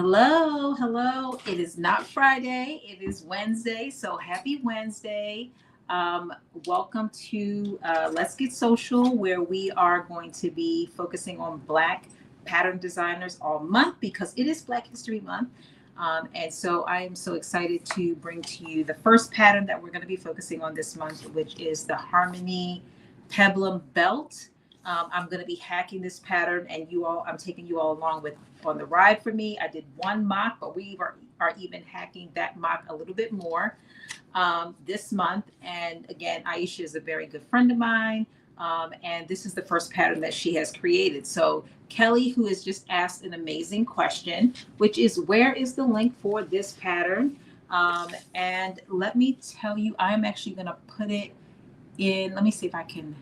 Hello, hello. It is not Friday, it is Wednesday. So happy Wednesday. Um, Welcome to Let's Get Social, where we are going to be focusing on Black pattern designers all month because it is Black History Month. And so I am so excited to bring to you the first pattern that we're going to be focusing on this month, which is the Harmony Peplum Belt. I'm going to be hacking this pattern, and I'm taking you all along with on the ride for me. I did one mock, but we are even hacking that mock a little bit more this month. And again, Aiysha is a very good friend of mine. And this is the first pattern that she has created. So Kelly, who has just asked an amazing question, which is, where is the link for this pattern? And let me tell you, I'm actually going to put it in. Let me see if I can.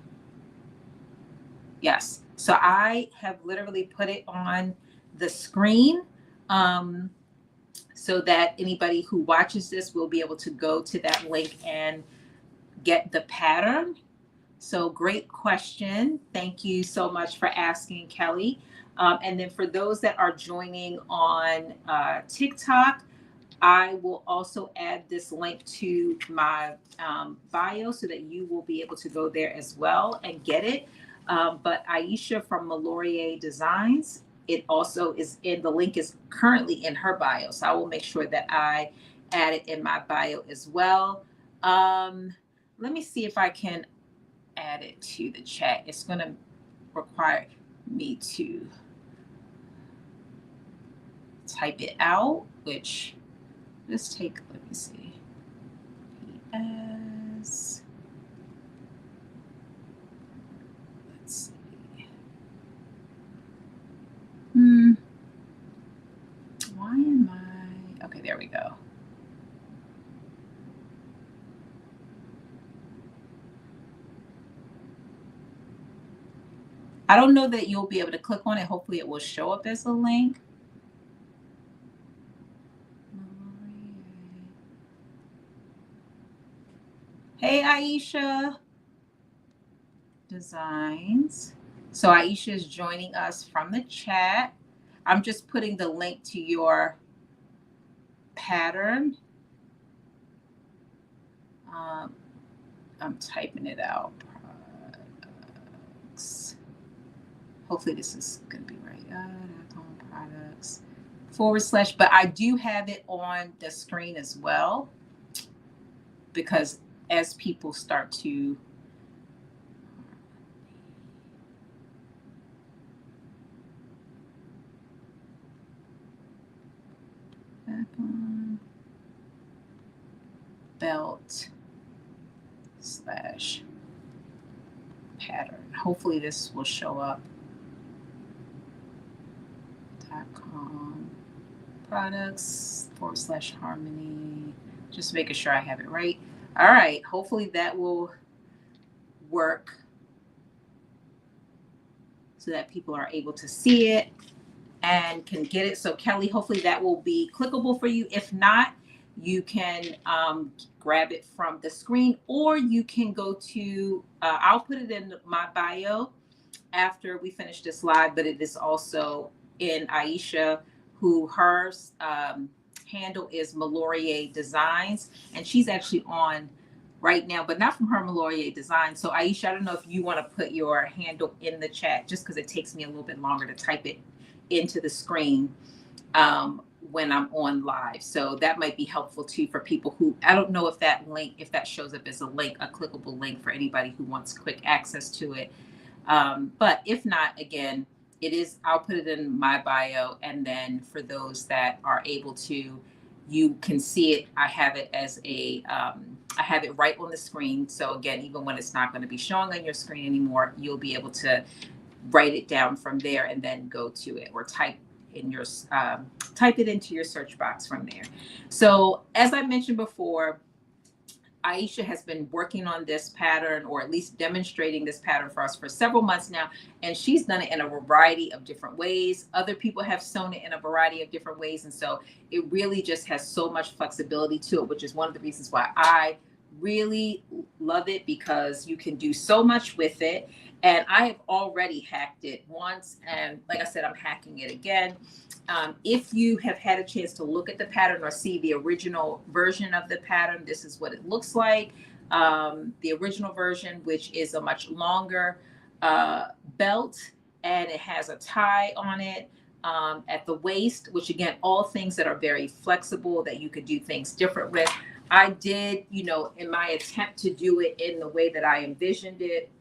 Yes. So I have literally put it on the screen so that anybody who watches this will be able to go to that link and get the pattern. So great question. Thank you so much for asking, Kelly. And then for those that are joining on TikTok, I will also add this link to my bio so that you will be able to go there as well and get it. But Aiysha from MaloriA Designs, it also is in, the link is currently in her bio. So I will make sure that I add it in my bio as well. Let me see if I can add it to the chat. It's going to require me to type it out, which let's take, let me see. PS. Let's see. Why am I? Okay, there we go. I don't know that you'll be able to click on it. Hopefully it will show up as a link. Hey, Aiysha Designs. So Aiysha is joining us from the chat. I'm just putting the link to your pattern. I'm typing it out. Products. Hopefully this is going to be right. Products / but I do have it on the screen as well, because as people start to belt / pattern. Hopefully this will show up. .com products / harmony. Just making sure I have it right. All right. Hopefully that will work so that people are able to see it and can get it. So Kelly, hopefully that will be clickable for you. If not, you can grab it from the screen, or you can go to, I'll put it in my bio after we finish this live, but it is also in Aiysha, who her handle is MaloriA Designs, and she's actually on right now, but not from her MaloriA Designs. So Aiysha, I don't know if you want to put your handle in the chat, just because it takes me a little bit longer to type it into the screen when I'm on live. So that might be helpful too for people who, I don't know if that link, if that shows up as a link, a clickable link for anybody who wants quick access to it. But if not, again, it is, I'll put it in my bio. And then for those that are able to, you can see it. I have it as a, I have it right on the screen. So again, even when it's not going to be showing on your screen anymore, you'll be able to write it down from there and then go to it, or type it into your search box from there. So as I mentioned before, Aiysha has been working on this pattern, or at least demonstrating this pattern for us for several months now, and she's done it in a variety of different ways. Other people have sewn it in a variety of different ways, and so it really just has so much flexibility to it, which is one of the reasons why I really love it, because you can do so much with it. And I have already hacked it once. And like I said, I'm hacking it again. If you have had a chance to look at the pattern or see the original version of the pattern, this is what it looks like. The original version, which is a much longer belt, and it has a tie on it at the waist, which again, all things that are very flexible that you could do things different with. I did, in my attempt to do it in the way that I envisioned it,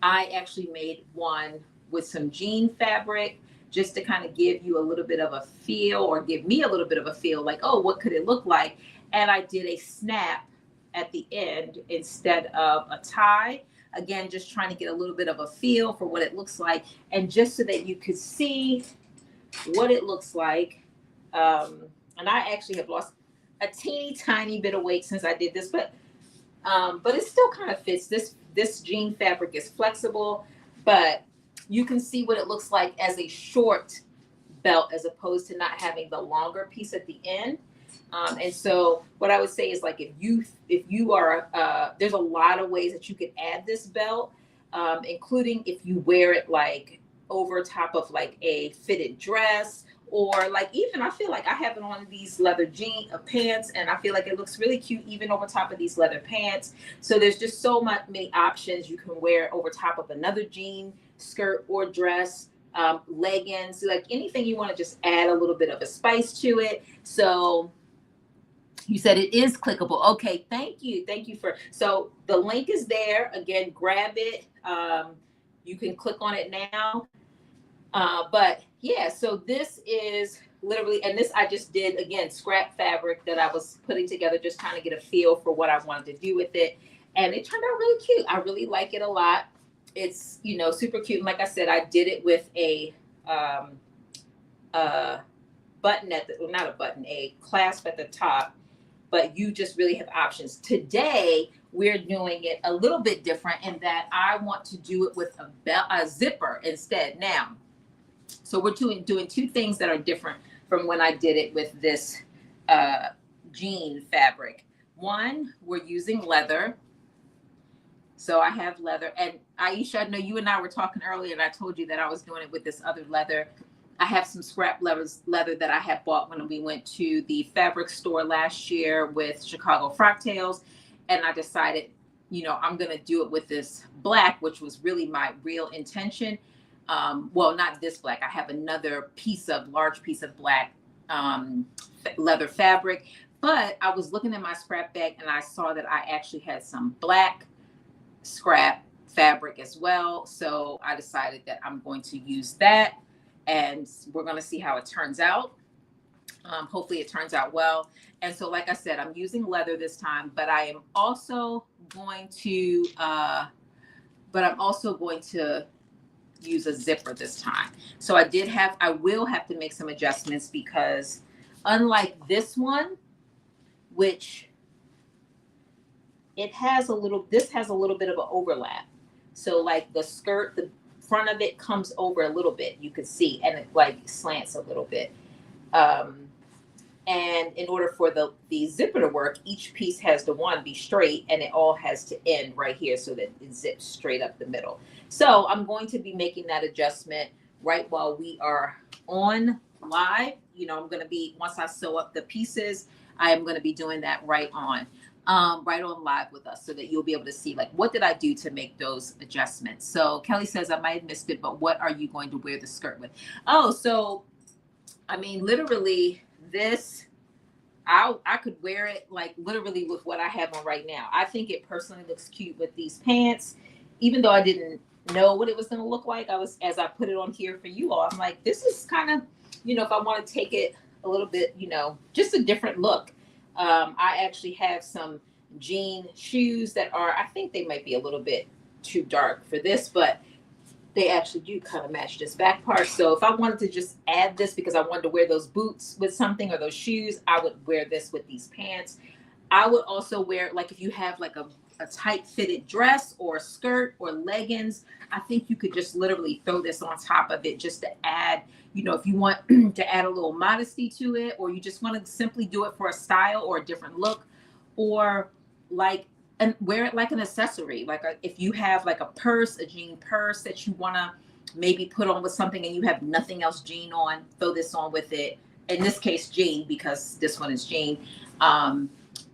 I actually made one with some jean fabric just to kind of give you a little bit of a feel, or give me a little bit of a feel like, oh, what could it look like? And I did a snap at the end instead of a tie. Again, just trying to get a little bit of a feel for what it looks like, and just so that you could see what it looks like. And I actually have lost a teeny tiny bit of weight since I did this, but it still kind of fits. This jean fabric is flexible, but you can see what it looks like as a short belt as opposed to not having the longer piece at the end. And so what I would say is, like, if you are, there's a lot of ways that you could add this belt, including if you wear it like over top of like a fitted dress, or like, even I feel like I have it on these leather jean pants, and I feel like it looks really cute even over top of these leather pants. So there's just so many options. You can wear it over top of another jean skirt or dress, leggings, like anything you want to just add a little bit of a spice to it. So you said it is clickable. Okay, thank you. So the link is there. Again, grab it. You can click on it now. But yeah, so this is literally, and this I just did, again, scrap fabric that I was putting together, just trying to get a feel for what I wanted to do with it. And it turned out really cute. I really like it a lot. It's, super cute. And like I said, I did it with a button a clasp at the top, but you just really have options. Today, we're doing it a little bit different in that I want to do it with a zipper instead now. So we're doing two things that are different from when I did it with this jean fabric. One, we're using leather. So I have leather. And Aiysha, I know you and I were talking earlier, and I told you that I was doing it with this other leather. I have some scrap leather that I had bought when we went to the fabric store last year with Chicago Frocktails. And I decided, I'm going to do it with this black, which was really my real intention. Well, not this black. I have another large piece of black leather fabric. But I was looking at my scrap bag, and I saw that I actually had some black scrap fabric as well. So I decided that I'm going to use that, and we're going to see how it turns out. Hopefully it turns out well. And so, like I said, I'm using leather this time, but I am also going to, use a zipper this time. So I will have to make some adjustments, because unlike this one, which this has a little bit of an overlap. So like the skirt, the front of it comes over a little bit, you could see, and it like slants a little bit. And in order for the zipper to work, each piece has to be straight, and it all has to end right here so that it zips straight up the middle. So I'm going to be making that adjustment right while we are on live. I'm going to be, once I sew up the pieces, I am going to be doing that right on live with us, so that you'll be able to see, like, what did I do to make those adjustments. So Kelly says, I might have missed it, but what are you going to wear the skirt with? Oh, so, I mean, literally this, I could wear it like literally with what I have on right now. I think it personally looks cute with these pants, even though I didn't know what it was going to look like. As I put it on here for you all, I'm like, this is kind of, if I want to take it a little bit, just a different look. I actually have some jean shoes that I think they might be a little bit too dark for this, but they actually do kind of match this back part. So if I wanted to just add this because I wanted to wear those boots with something, or those shoes, I would wear this with these pants. I would also wear, like, if you have like a tight fitted dress or skirt or leggings, I think you could just literally throw this on top of it just to add, if you want to add a little modesty to it, or you just want to simply do it for a style or a different look, or like and wear it like an accessory. Like if you have like a purse, a jean purse that you want to maybe put on with something and you have nothing else jean on, throw this on with it. In this case, jean, because this one is jean.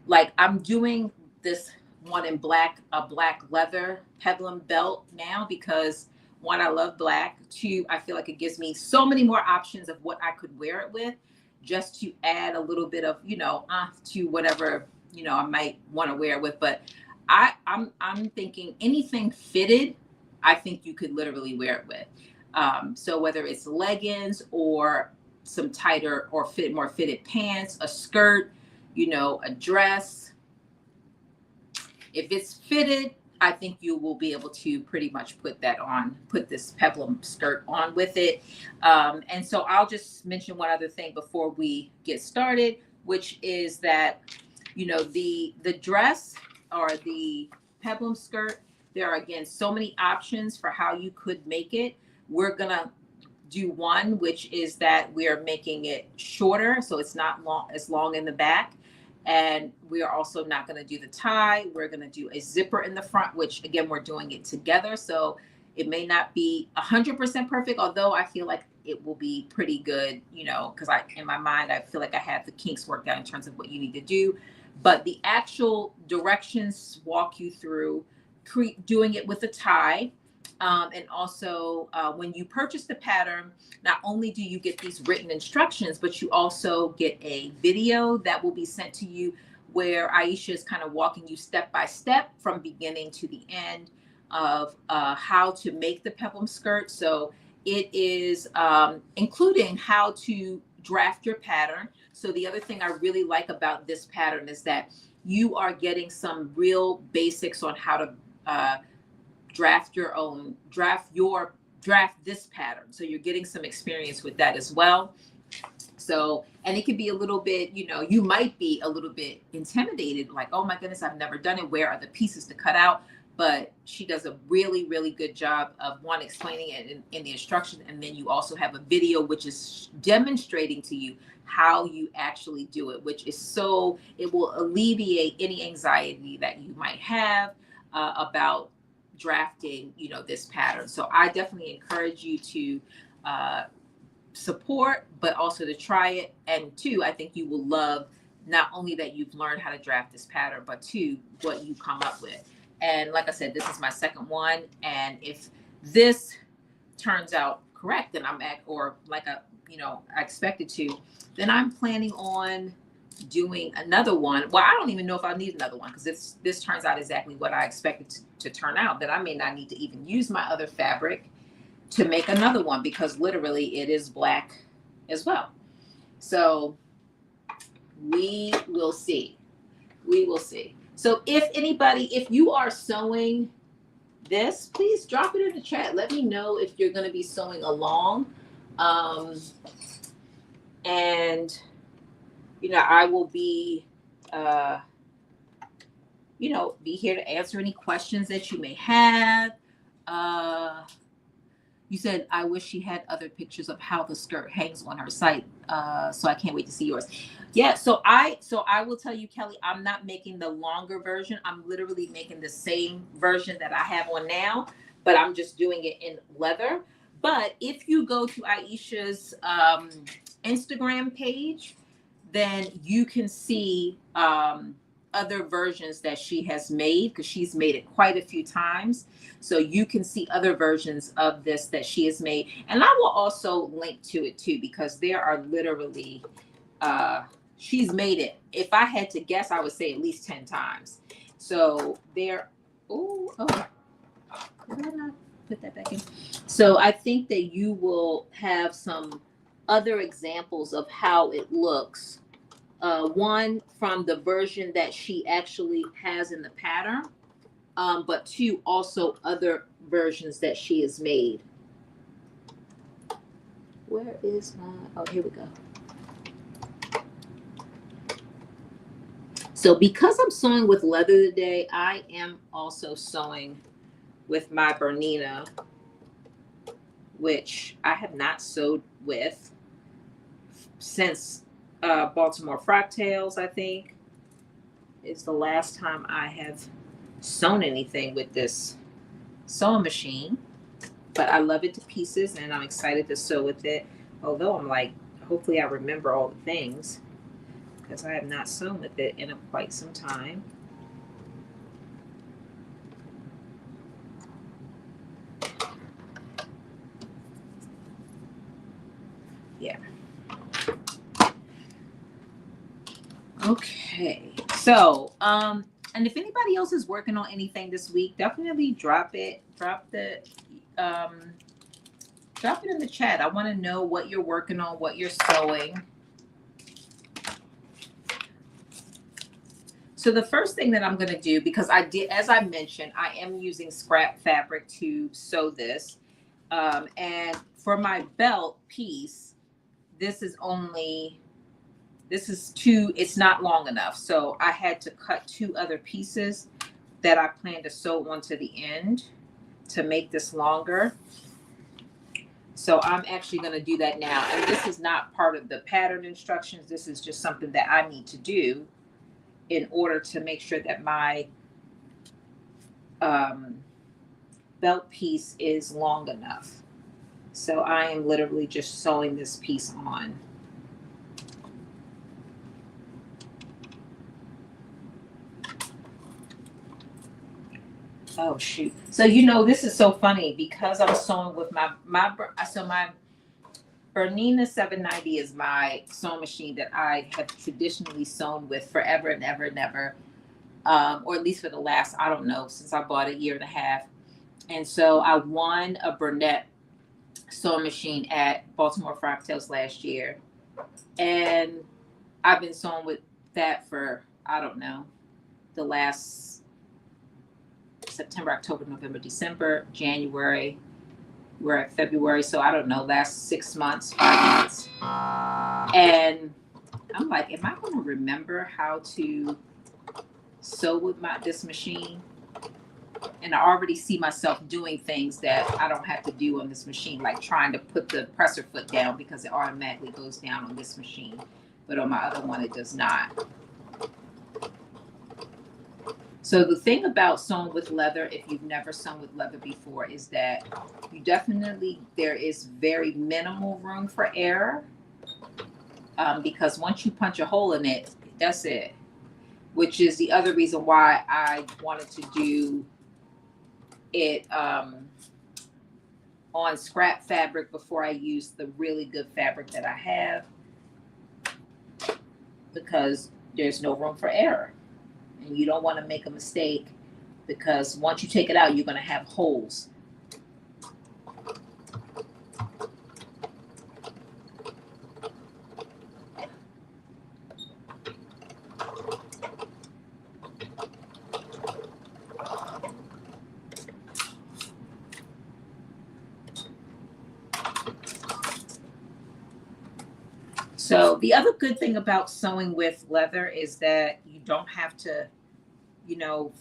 Like I'm doing this one in black, a black leather peplum belt now because one, I love black. Two, I feel like it gives me so many more options of what I could wear it with, just to add a little bit of, to whatever, I might want to wear it with. But I'm thinking anything fitted, I think you could literally wear it with. So whether it's leggings or some tighter or more fitted pants, a skirt, a dress, if it's fitted, I think you will be able to pretty much put this peplum skirt on with it. And so I'll just mention one other thing before we get started, which is that, the dress or the peplum skirt, there are, again, so many options for how you could make it. We're going to do one, which is that we are making it shorter, so it's not as long in the back. And we are also not going to do the tie. We're going to do a zipper in the front, which, again, we're doing it together. So it may not be 100% perfect, although I feel like it will be pretty good, because in my mind, I feel like I have the kinks worked out in terms of what you need to do. But the actual directions walk you through doing it with a tie. And also, when you purchase the pattern, not only do you get these written instructions, but you also get a video that will be sent to you where Aiysha is kind of walking you step by step from beginning to the end of how to make the peplum skirt. So it is including how to draft your pattern. So the other thing I really like about this pattern is that you are getting some real basics on how to draft this pattern. So you're getting some experience with that as well. So, and it could be a little bit, you might be a little bit intimidated, like, oh my goodness, I've never done it. Where are the pieces to cut out? But she does a really, really good job of explaining it in the instruction. And then you also have a video, which is demonstrating to you how you actually do it, which is it will alleviate any anxiety that you might have about drafting, this pattern. So I definitely encourage you to support, but also to try it. And two, I think you will love not only that you've learned how to draft this pattern, but two, what you come up with. And like I said, this is my second one. And if this turns out correct, then I expected to, then I'm planning on doing another one. Well, I don't even know if I need another one, because this turns out exactly what I expected to turn out, that I may not need to even use my other fabric to make another one, because literally it is black as well. So we will see. So if you are sewing this, please drop it in the chat. Let me know if you're going to be sewing along. And I will be, be here to answer any questions that you may have. You said, I wish she had other pictures of how the skirt hangs on her site. So I can't wait to see yours. Yeah, so I will tell you, Kelly, I'm not making the longer version. I'm literally making the same version that I have on now, but I'm just doing it in leather. But if you go to Aiysha's Instagram page, then you can see other versions that she has made, because she's made it quite a few times. So you can see other versions of this that she has made. And I will also link to it too, because there are literally, she's made it. If I had to guess, I would say at least 10 times. So there, did I not put that back in? So I think that you will have some other examples of how it looks. One from the version that she actually has in the pattern, but two, also other versions that she has made. Where is my, here we go. So because I'm sewing with leather today, I am also sewing with my Bernina, which I have not sewed with since Baltimore Frock Tales, I think, is the last time I have sewn anything with this sewing machine, but I love it to pieces and I'm excited to sew with it. Although I'm like, hopefully I remember all the things because I have not sewn with it in quite some time. Yeah. Okay. So, and if anybody else is working on anything this week, definitely drop it. Drop it in the chat. I want to know what you're working on, what you're sewing. So the first thing that I'm going to do, because I did, as I mentioned, I am using scrap fabric to sew this. And for my belt piece, this is it's not long enough. So I had to cut 2 other pieces that I plan to sew onto the end to make this longer. So I'm actually going to do that now. And this is not part of the pattern instructions. This is just something that I need to do in order to make sure that my belt piece is long enough. So I am literally just sewing this piece on. Oh shoot. So this is so funny because I'm sewing with my Bernina 790 is my sewing machine that I have traditionally sewn with forever and ever and ever. Or at least for the last, I don't know, since I bought it 1.5 years. And so I won a Burnett sewing machine at Baltimore Frogtails last year. And I've been sewing with that for, I don't know, the last September, October, November, December, January. We're at February, so I don't know, last 6 months, 5 months. And I'm like, am I going to remember how to sew with this machine? And I already see myself doing things that I don't have to do on this machine, like trying to put the presser foot down because it automatically goes down on this machine. But on my other one, it does not. So the thing about sewing with leather, if you've never sewn with leather before, is that there is very minimal room for error. Because once you punch a hole in it, that's it. Which is the other reason why I wanted to do it on scrap fabric before I use the really good fabric that I have, because there's no room for error and you don't want to make a mistake, because once you take it out, you're going to have holes. So the other good thing about sewing with leather is that you don't have to,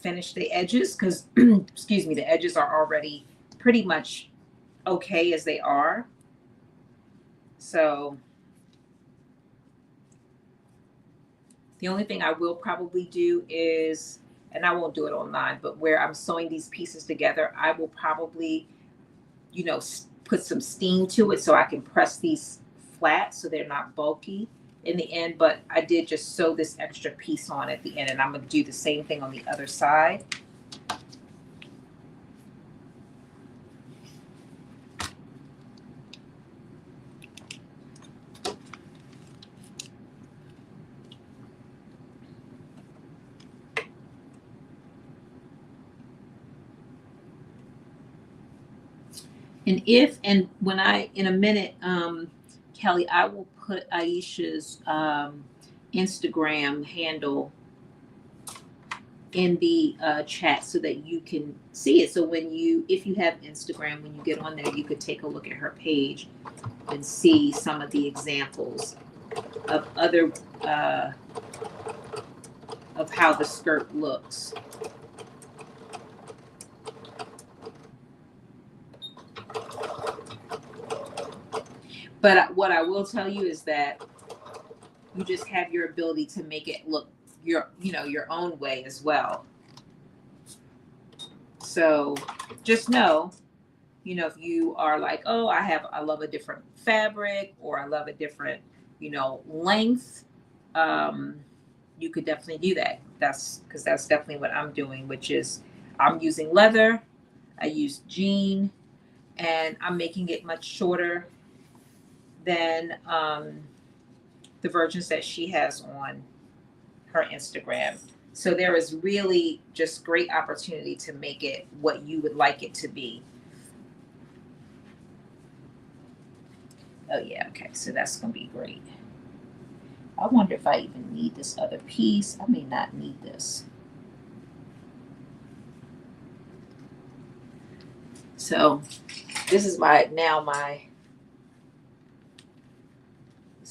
finish the edges, because, excuse me, the edges are already pretty much okay as they are. So the only thing I will probably do is, and I won't do it online, but where I'm sewing these pieces together, I will probably, put some steam to it so I can press these flat so they're not bulky in the end. But I did just sew this extra piece on at the end, and I'm going to do the same thing on the other side. And when in a minute, Kelly, I will put Aiysha's Instagram handle in the chat so that you can see it. So if you have Instagram, when you get on there, you could take a look at her page and see some of the examples of other of how the skirt looks. But what I will tell you is that you just have your ability to make it look your own way as well. So just know, you know, if you are like, oh, I love a different fabric, or I love a different, you know, length, you could definitely do that. That's because that's definitely what I'm doing, which is I'm using leather, I use jean, and I'm making it much shorter than the versions that she has on her Instagram. So there is really just great opportunity to make it what you would like it to be. Oh yeah, okay, so that's gonna be great. I wonder if I even need this other piece. I may not need this. So this is this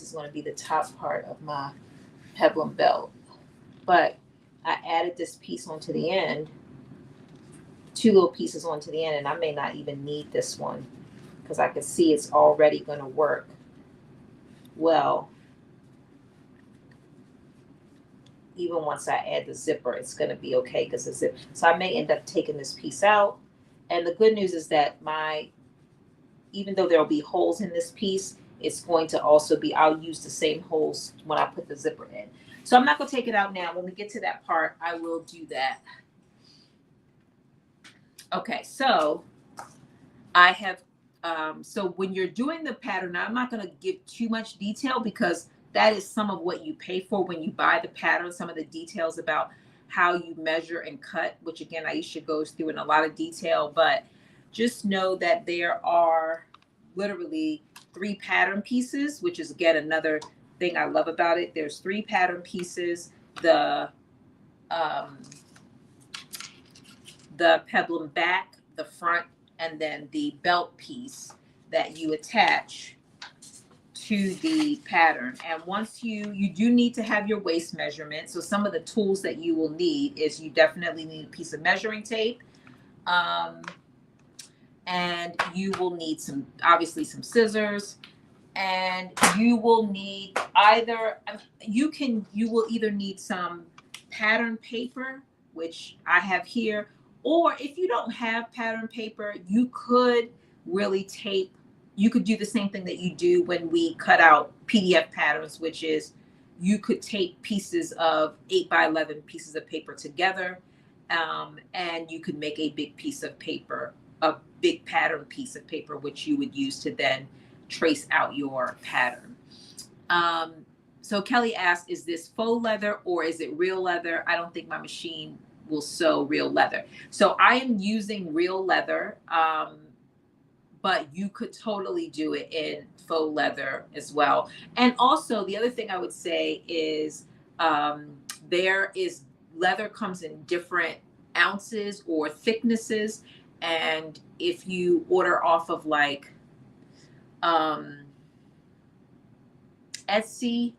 is going to be the top part of my peplum belt. But I added this piece onto the end, two little pieces onto the end, and I may not even need this one because I can see it's already going to work well. Even once I add the zipper, it's going to be okay because the zip. So I may end up taking this piece out. And the good news is that even though there'll be holes in this piece, it's going to also be, I'll use the same holes when I put the zipper in. So I'm not going to take it out now. When we get to that part, I will do that. Okay, so I have, so when you're doing the pattern, I'm not going to give too much detail because that is some of what you pay for when you buy the pattern, some of the details about how you measure and cut, which again, Aiysha goes through in a lot of detail, but just know that there are literally 3 pattern pieces, which is again, another thing I love about it. There's 3 pattern pieces, the peplum back, the front, and then the belt piece that you attach to the pattern. And once you do need to have your waist measurement. So some of the tools that you will need is you definitely need a piece of measuring tape. And you will need obviously some scissors, and you will need you will either need some pattern paper, which I have here, or if you don't have pattern paper, you could really you could do the same thing that you do when we cut out PDF patterns, which is you could tape pieces of 8x11 pieces of paper together, and you could make a big piece of paper, a big pattern piece of paper, which you would use to then trace out your pattern. So Kelly asked, is this faux leather or is it real leather? I don't think my machine will sew real leather. So I am using real leather, but you could totally do it in faux leather as well. And also the other thing I would say is leather comes in different ounces or thicknesses. And if you order off of like Etsy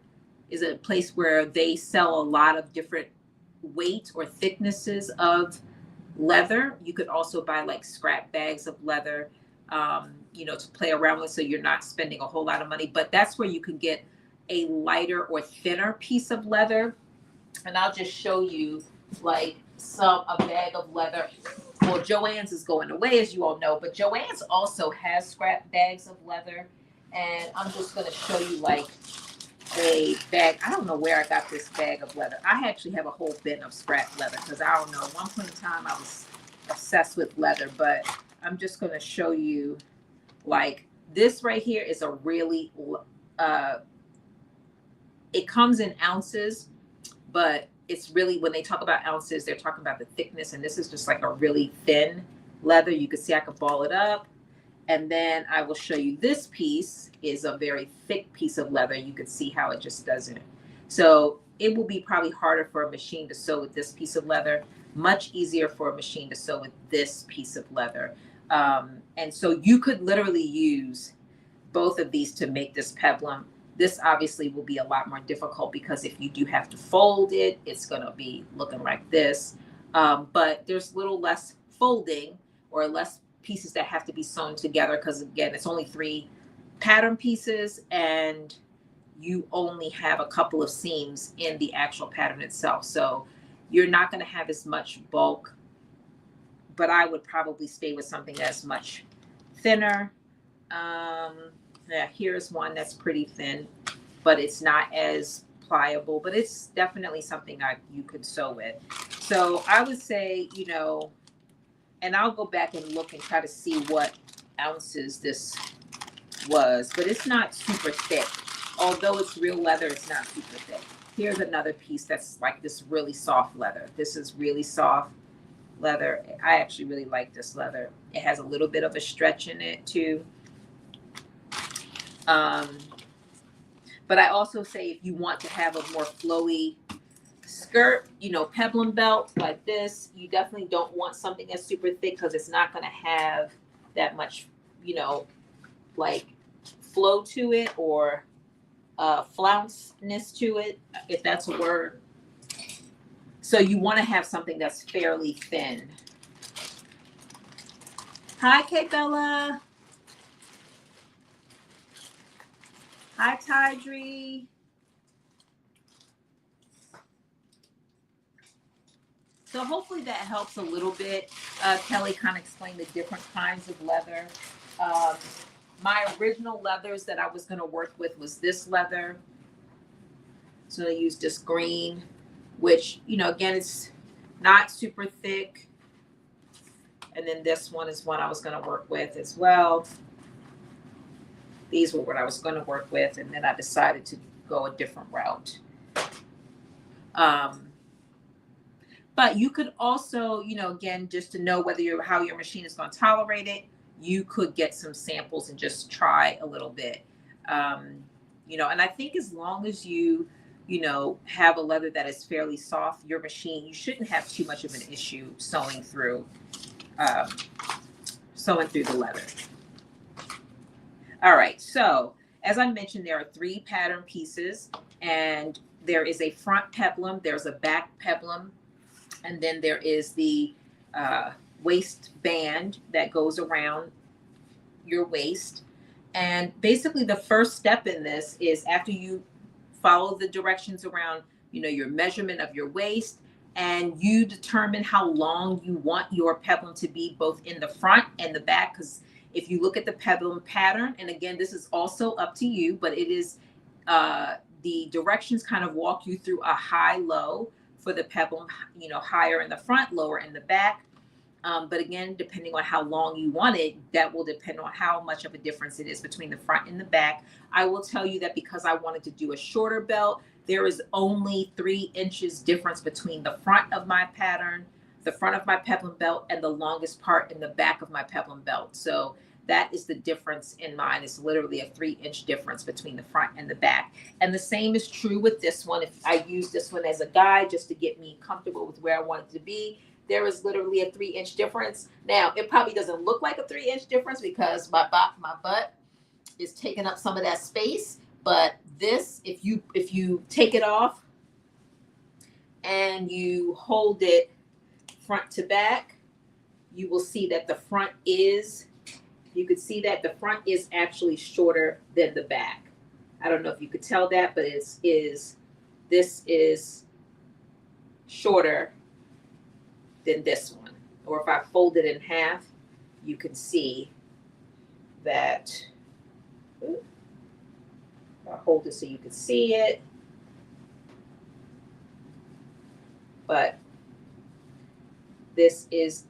is a place where they sell a lot of different weight or thicknesses of leather. You could also buy like scrap bags of leather, to play around with, so you're not spending a whole lot of money. But that's where you can get a lighter or thinner piece of leather. And I'll just show you like a bag of leather. Well, Joann's is going away, as you all know, but Joann's also has scrap bags of leather. And I'm just going to show you like a bag. I don't know where I got this bag of leather. I actually have a whole bin of scrap leather because I don't know. At one point in time, I was obsessed with leather, but I'm just going to show you like this right here is a really, it comes in ounces, but it's really, when they talk about ounces, they're talking about the thickness. And this is just like a really thin leather. You can see I could ball it up. And then I will show you this piece is a very thick piece of leather. You can see how it just doesn't. So it will be probably harder for a machine to sew with this piece of leather, much easier for a machine to sew with this piece of leather. And so you could literally use both of these to make this peplum. This obviously will be a lot more difficult because if you do have to fold it, it's going to be looking like this. But there's a little less folding or less pieces that have to be sewn together because again, it's only 3 pattern pieces and you only have a couple of seams in the actual pattern itself. So you're not going to have as much bulk but I would probably stay with something that's much thinner. Yeah, here's one that's pretty thin, but it's not as pliable, but it's definitely something you could sew with. So I would say, you know, and I'll go back and look and try to see what ounces this was, but it's not super thick. Although it's real leather, it's not super thick. Here's another piece that's like this really soft leather. This is really soft leather. I actually really like this leather. It has a little bit of a stretch in it too. But I also say if you want to have a more flowy skirt, you know, peplum belt like this, you definitely don't want something that's super thick because it's not going to have that much, you know, like flow to it or flounceness to it, if that's a word. So you want to have something that's fairly thin. Hi, Kate Bella. Hi, Tydree. So hopefully that helps a little bit. Kelly kind of explained the different kinds of leather. My original leathers that I was going to work with was this leather. So I used this green, which, you know, again, it's not super thick. And then this one is one I was going to work with as well. These were what I was going to work with, and then I decided to go a different route. But you could also, you know, again, just to know whether how your machine is going to tolerate it, you could get some samples and just try a little bit. You know, and I think as long as you know, have a leather that is fairly soft, your machine, you shouldn't have too much of an issue sewing through the leather. All right, so as I mentioned, there are 3 pattern pieces, and there is a front peplum, there's a back peplum, and then there is the waistband that goes around your waist. And basically the first step in this is after you follow the directions around, you know, your measurement of your waist, and you determine how long you want your peplum to be, both in the front and the back. Because if you look at the peplum pattern, and again, this is also up to you, but it is the directions kind of walk you through a high-low for the peplum, you know, higher in the front, lower in the back. But again, depending on how long you want it, that will depend on how much of a difference it is between the front and the back. I will tell you that because I wanted to do a shorter belt, there is only 3 inches difference between the front of my pattern, the front of my peplum belt, and the longest part in the back of my peplum belt. So that is the difference in mine. It's literally a 3-inch difference between the front and the back. And the same is true with this one. If I use this one as a guide just to get me comfortable with where I want it to be, there is literally a 3-inch difference. Now, it probably doesn't look like a 3-inch difference because my butt is taking up some of that space. But this, if you take it off and you hold it front to back, you will see that the front is, you could see that the front is actually shorter than the back. I don't know if you could tell that, but this is shorter than this one. Or if I fold it in half, you can see that. I'll hold it so you can see it. But this is,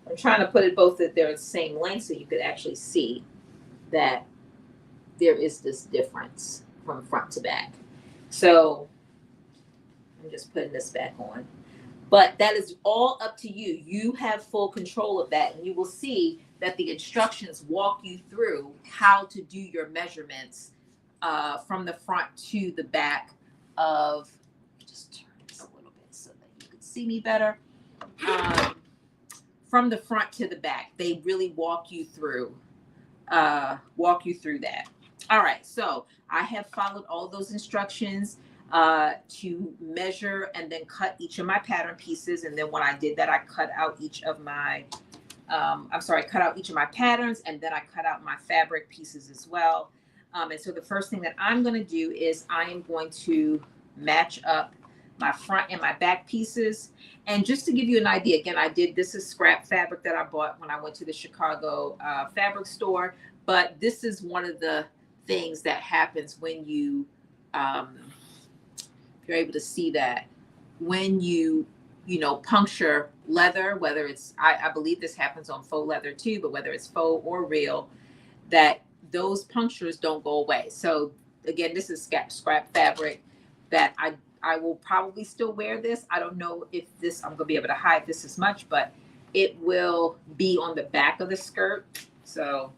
I'm trying to put it both that they're the same length so you could actually see that there is this difference from front to back. So I'm just putting this back on. But that is all up to you. You have full control of that. And you will see that the instructions walk you through how to do your measurements from the front to the back of, just turn this a little bit so that you can see me better. From the front to the back, they really walk you through that. All right, so I have followed all those instructions to measure and then cut each of my pattern pieces. And then when I did that, I cut out each of my, cut out each of my patterns, and then I cut out my fabric pieces as well. And so the first thing that I'm going to do is I am going to match up my front and my back pieces. And just to give you an idea, again, this is scrap fabric that I bought when I went to the Chicago fabric store. But this is one of the things that happens when you, if you're able to see that, when you puncture leather, whether it's, I believe this happens on faux leather too, but whether it's faux or real, that those punctures don't go away. So again, this is scrap fabric that I will probably still wear this. I don't know if I'm going to be able to hide this as much, but it will be on the back of the skirt. So,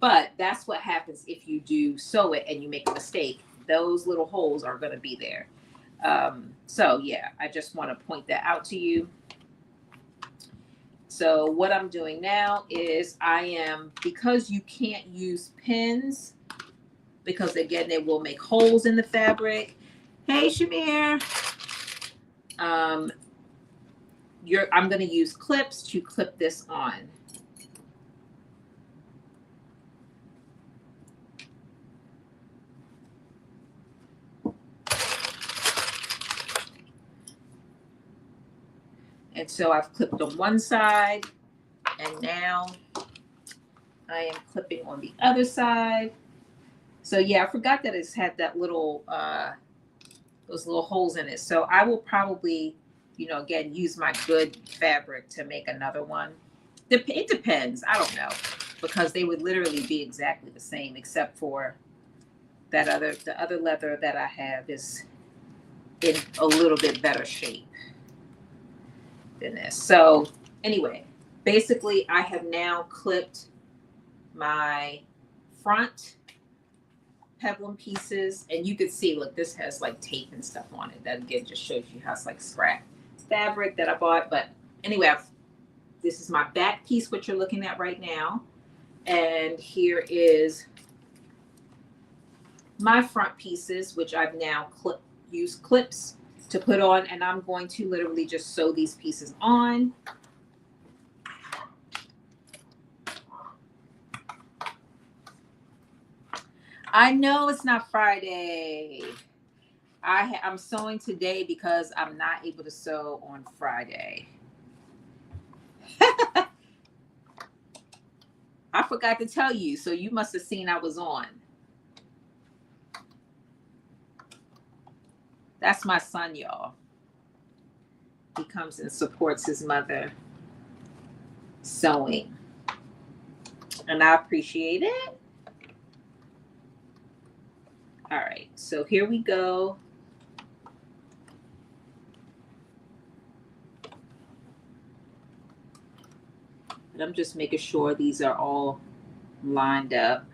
but that's what happens if you do sew it and you make a mistake. Those little holes are going to be there. So yeah, I just want to point that out to you. So what I'm doing now is because you can't use pins, because again, they will make holes in the fabric. Hey, Shamir. I'm going to use clips to clip this on. And so I've clipped on one side, and now I am clipping on the other side. So yeah, I forgot that it's had that little, those little holes in it. So I will probably, again, use my good fabric to make another one. It depends. I don't know, because they would literally be exactly the same, except for the other leather that I have is in a little bit better shape than this. So anyway, basically I have now clipped my front peplum pieces, and you can see, look, this has like tape and stuff on it. That again just shows you how it's like scrap fabric that I bought. But anyway, this is my back piece, what you're looking at right now. And here is my front pieces, which I've now used clips to put on, and I'm going to literally just sew these pieces on. I know it's not Friday. I'm sewing today because I'm not able to sew on Friday. I forgot to tell you, so you must have seen I was on. That's my son, y'all. He comes and supports his mother sewing, and I appreciate it. All right, so here we go. And I'm just making sure these are all lined up.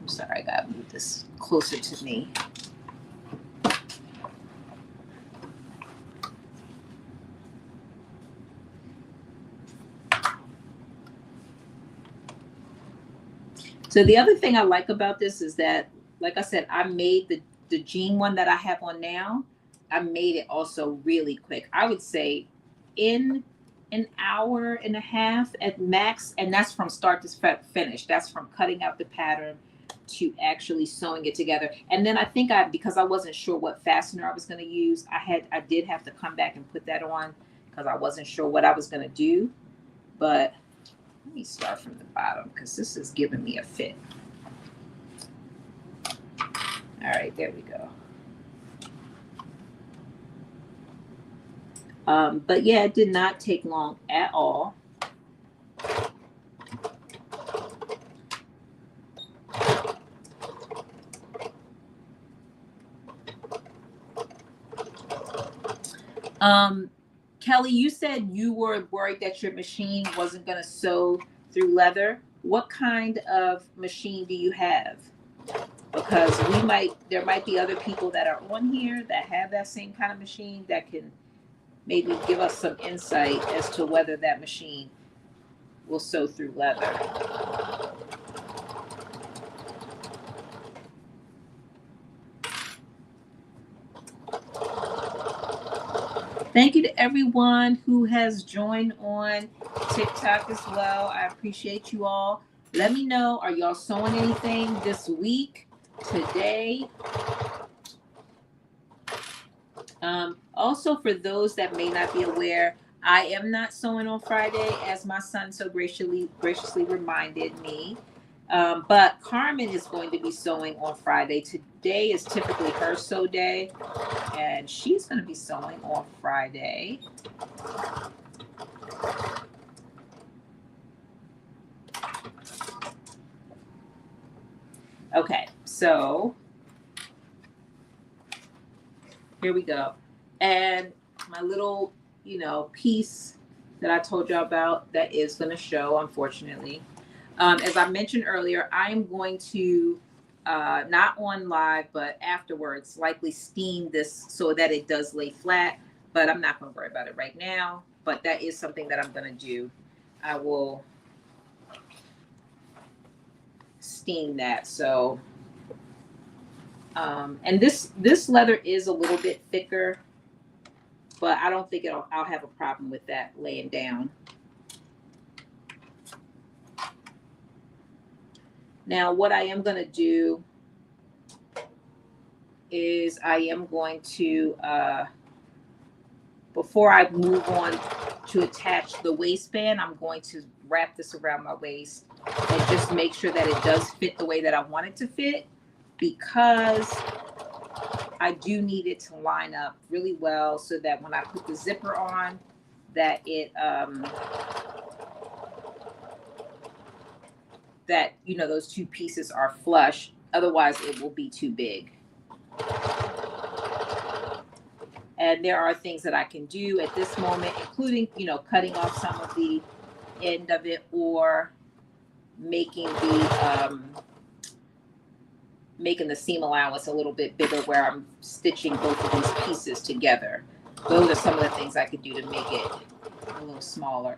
I'm sorry, I gotta move this closer to me. So the other thing I like about this is that, like I said, I made the jean one that I have on now, I made it also really quick. I would say in an hour and a half at max, and that's from start to finish. That's from cutting out the pattern to actually sewing it together. And then I think because I wasn't sure what fastener I was going to use, I did have to come back and put that on because I wasn't sure what I was going to do. But let me start from the bottom because this is giving me a fit. All right, there we go. But yeah, it did not take long at all. Kelly, you said you were worried that your machine wasn't going to sew through leather. What kind of machine do you have? Because there might be other people that are on here that have that same kind of machine that can maybe give us some insight as to whether that machine will sew through leather. Thank you to everyone who has joined on TikTok as well. I appreciate you all. Let me know, are y'all sewing anything this week, today? Also, for those that may not be aware, I am not sewing on Friday, as my son so graciously reminded me. But Carmen is going to be sewing on Friday. Today is typically her sew day, and she's going to be sewing on Friday. Okay, so here we go. And my little, piece that I told y'all about that is going to show, unfortunately. As I mentioned earlier, I'm going to, not on live, but afterwards, likely steam this so that it does lay flat. But I'm not going to worry about it right now. But that is something that I'm going to do. I will steam that. So, and this leather is a little bit thicker, but I don't think I'll have a problem with that laying down. Now, what I am going to do is I am going to, before I move on to attach the waistband, I'm going to wrap this around my waist and just make sure that it does fit the way that I want it to fit, because I do need it to line up really well so that when I put the zipper on, that it, that, those two pieces are flush. Otherwise, it will be too big. And there are things that I can do at this moment, including, cutting off some of the end of it, or making the seam allowance a little bit bigger where I'm stitching both of these pieces together. Those are some of the things I could do to make it a little smaller.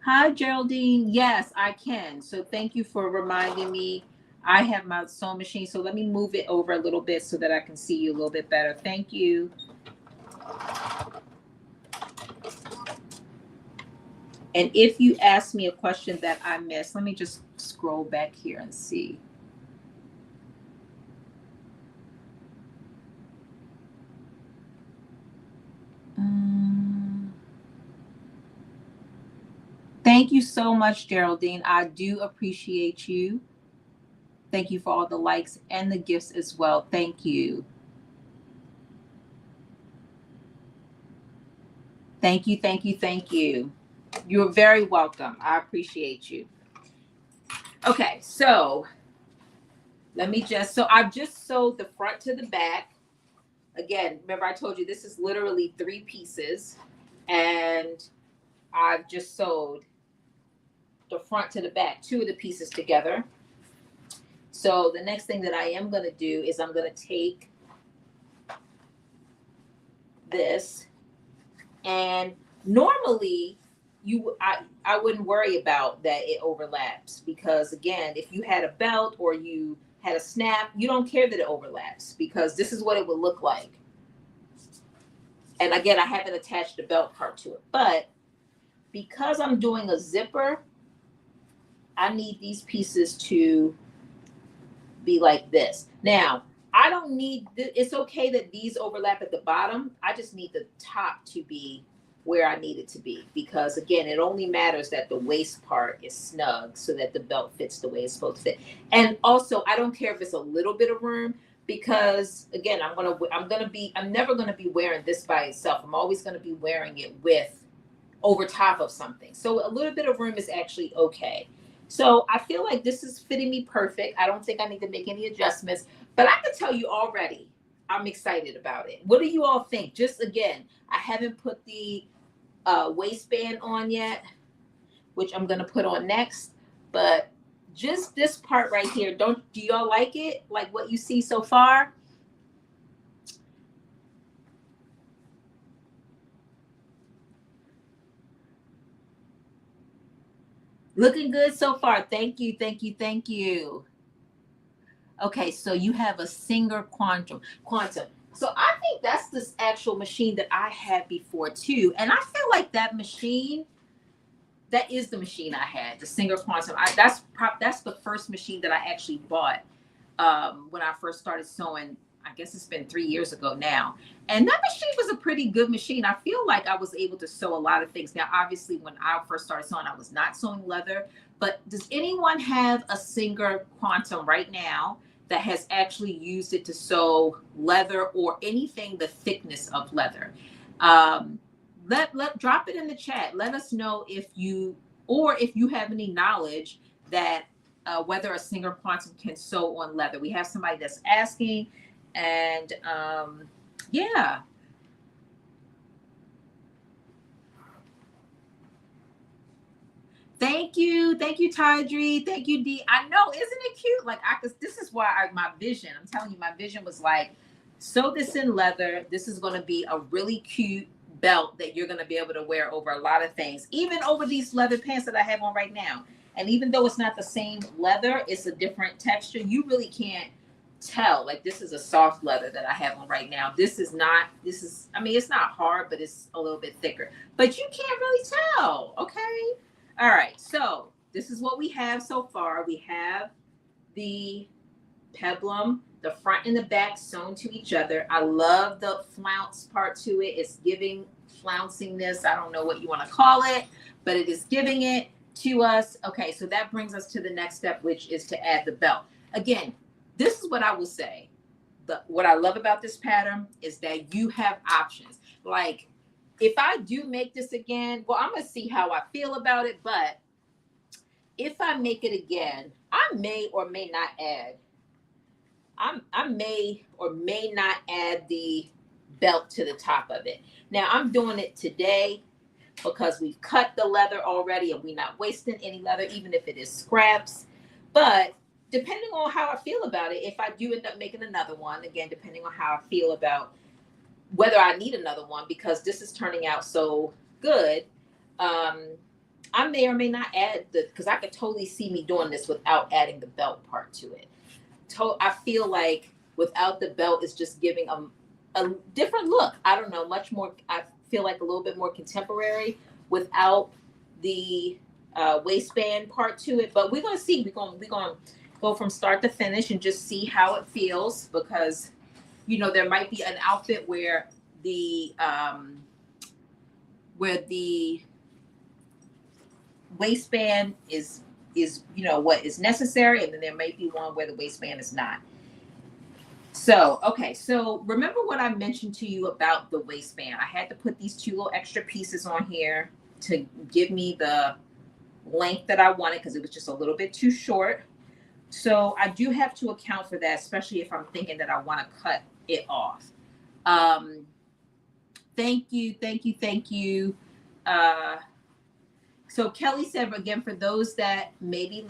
Hi, Geraldine. Yes, I can. So thank you for reminding me. I have my sewing machine, so let me move it over a little bit so that I can see you a little bit better. Thank you. And if you ask me a question that I missed, let me just scroll back here and see. Thank you so much, Geraldine. I do appreciate you. Thank you for all the likes and the gifts as well. Thank you. Thank you, thank you, thank you. You're very welcome. I appreciate you. Okay, so so I've just sewed the front to the back. Again, remember I told you this is literally 3 pieces, and I've just sewed the front to the back, 2 of the pieces together. So the next thing that I am going to do is I'm going to take this, and normally I wouldn't worry about that it overlaps, because again, if you had a belt or you had a snap, you don't care that it overlaps, because this is what it would look like. And again, I haven't attached the belt part to it, but because I'm doing a zipper, I need these pieces to be like this. Now, I don't need, it's okay that these overlap at the bottom. I just need the top to be where I need it to be, because again, it only matters that the waist part is snug so that the belt fits the way it's supposed to fit. And also, I don't care if it's a little bit of room, because again, I'm never gonna be wearing this by itself. I'm always gonna be wearing it over top of something. So a little bit of room is actually okay. So I feel like this is fitting me perfect. I don't think I need to make any adjustments, but I can tell you already, I'm excited about it. What do you all think? Just again, I haven't put the waistband on yet, which I'm gonna put on next, but just this part right here, do y'all like it? Like what you see so far? Looking good so far. Thank you, thank you, thank you. Okay, so you have a Singer Quantum. So I think that's this actual machine that I had before too. And I feel like that machine, that is the machine I had, the Singer Quantum. That's the first machine that I actually bought when I first started sewing. I guess it's been 3 years ago now. And that machine was a pretty good machine. I feel like I was able to sew a lot of things. Now, obviously, when I first started sewing, I was not sewing leather. But does anyone have a Singer Quantum right now that has actually used it to sew leather or anything the thickness of leather? Let drop it in the chat. Let us know if you have any knowledge that whether a Singer Quantum can sew on leather. We have somebody that's asking, and yeah. Thank you, Tydree. Thank you, D. I know, isn't it cute? Like this is why my vision. I'm telling you, my vision was like, sew this in leather. This is going to be a really cute belt that you're going to be able to wear over a lot of things, even over these leather pants that I have on right now. And even though it's not the same leather, it's a different texture. You really can't tell. Like, this is a soft leather that I have on right now. I mean, it's not hard, but it's a little bit thicker. But you can't really tell. Okay. All right. So this is what we have so far. We have the peplum, the front and the back sewn to each other. I love the flounce part to it. It's giving flouncingness. I don't know what you want to call it, but it is giving it to us. Okay, so that brings us to the next step, which is to add the belt. Again, this is what I will say. What I love about this pattern is that you have options. Like, if I do make this again, well, I'm going to see how I feel about it. But if I make it again, I may or may not add. I may or may not add the belt to the top of it. Now, I'm doing it today because we've cut the leather already and we're not wasting any leather, even if it is scraps. But depending on how I feel about it, if I do end up making another one, again, depending on how I feel about whether I need another one, because this is turning out so good, I may or may not add because I could totally see me doing this without adding the belt part to it. I feel like without the belt, it's just giving a different look. I don't know, much more. I feel like a little bit more contemporary without the waistband part to it. But we're gonna see. We're gonna go from start to finish and just see how it feels, because there might be an outfit where the waistband is what is necessary, and then there may be one where the waistband is not. So, okay, so remember what I mentioned to you about the waistband. I had to put these two little extra pieces on here to give me the length that I wanted, because it was just a little bit too short. So I do have to account for that, especially if I'm thinking that I want to cut it off. Thank you. So Kelly said, again, for those that maybe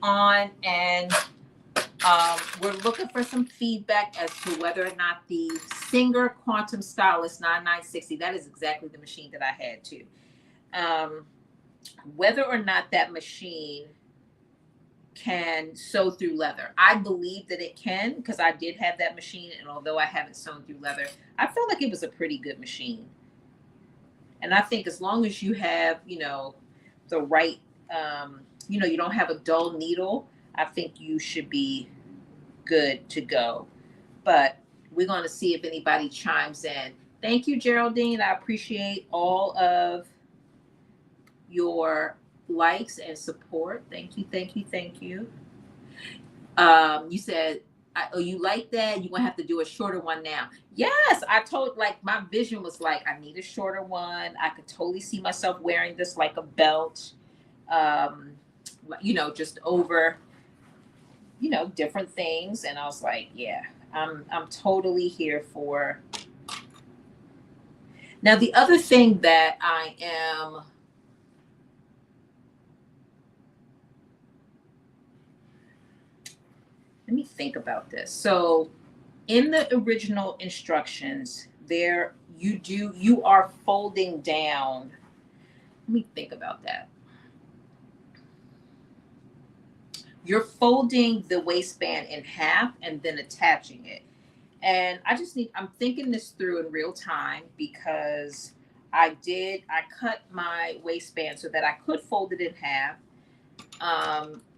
on and we're looking for some feedback as to whether or not the Singer Quantum Stylist 9960, that is exactly the machine that I had too. Whether or not that machine can sew through leather. I believe that it can, because I did have that machine, and although I haven't sewn through leather, I felt like it was a pretty good machine. And I think as long as you have, the right, you don't have a dull needle, I think you should be good to go. But we're going to see if anybody chimes in. Thank you, Geraldine. I appreciate all of your likes and support. Thank you. You said, oh, you like that? You're going to have to do a shorter one now. Yes, I told, like, my vision was like, I need a shorter one. I could totally see myself wearing this like a belt, just over, different things. And I was like, yeah, I'm totally here for. Now, the other thing that I am, let me think about this. So in the original instructions, you are folding down. Let me think about that. you're folding the waistband in half and then attaching it. And I'm thinking this through in real time because I cut my waistband so that I could fold it in half.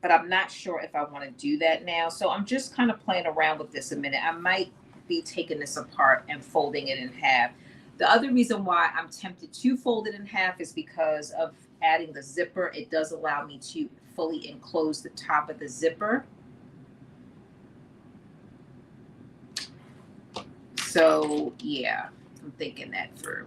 But I'm not sure if I want to do that now. So I'm just kind of playing around with this a minute. I might be taking this apart and folding it in half. The other reason why I'm tempted to fold it in half is because of adding the zipper. It does allow me to fully enclose the top of the zipper. So yeah, I'm thinking that through.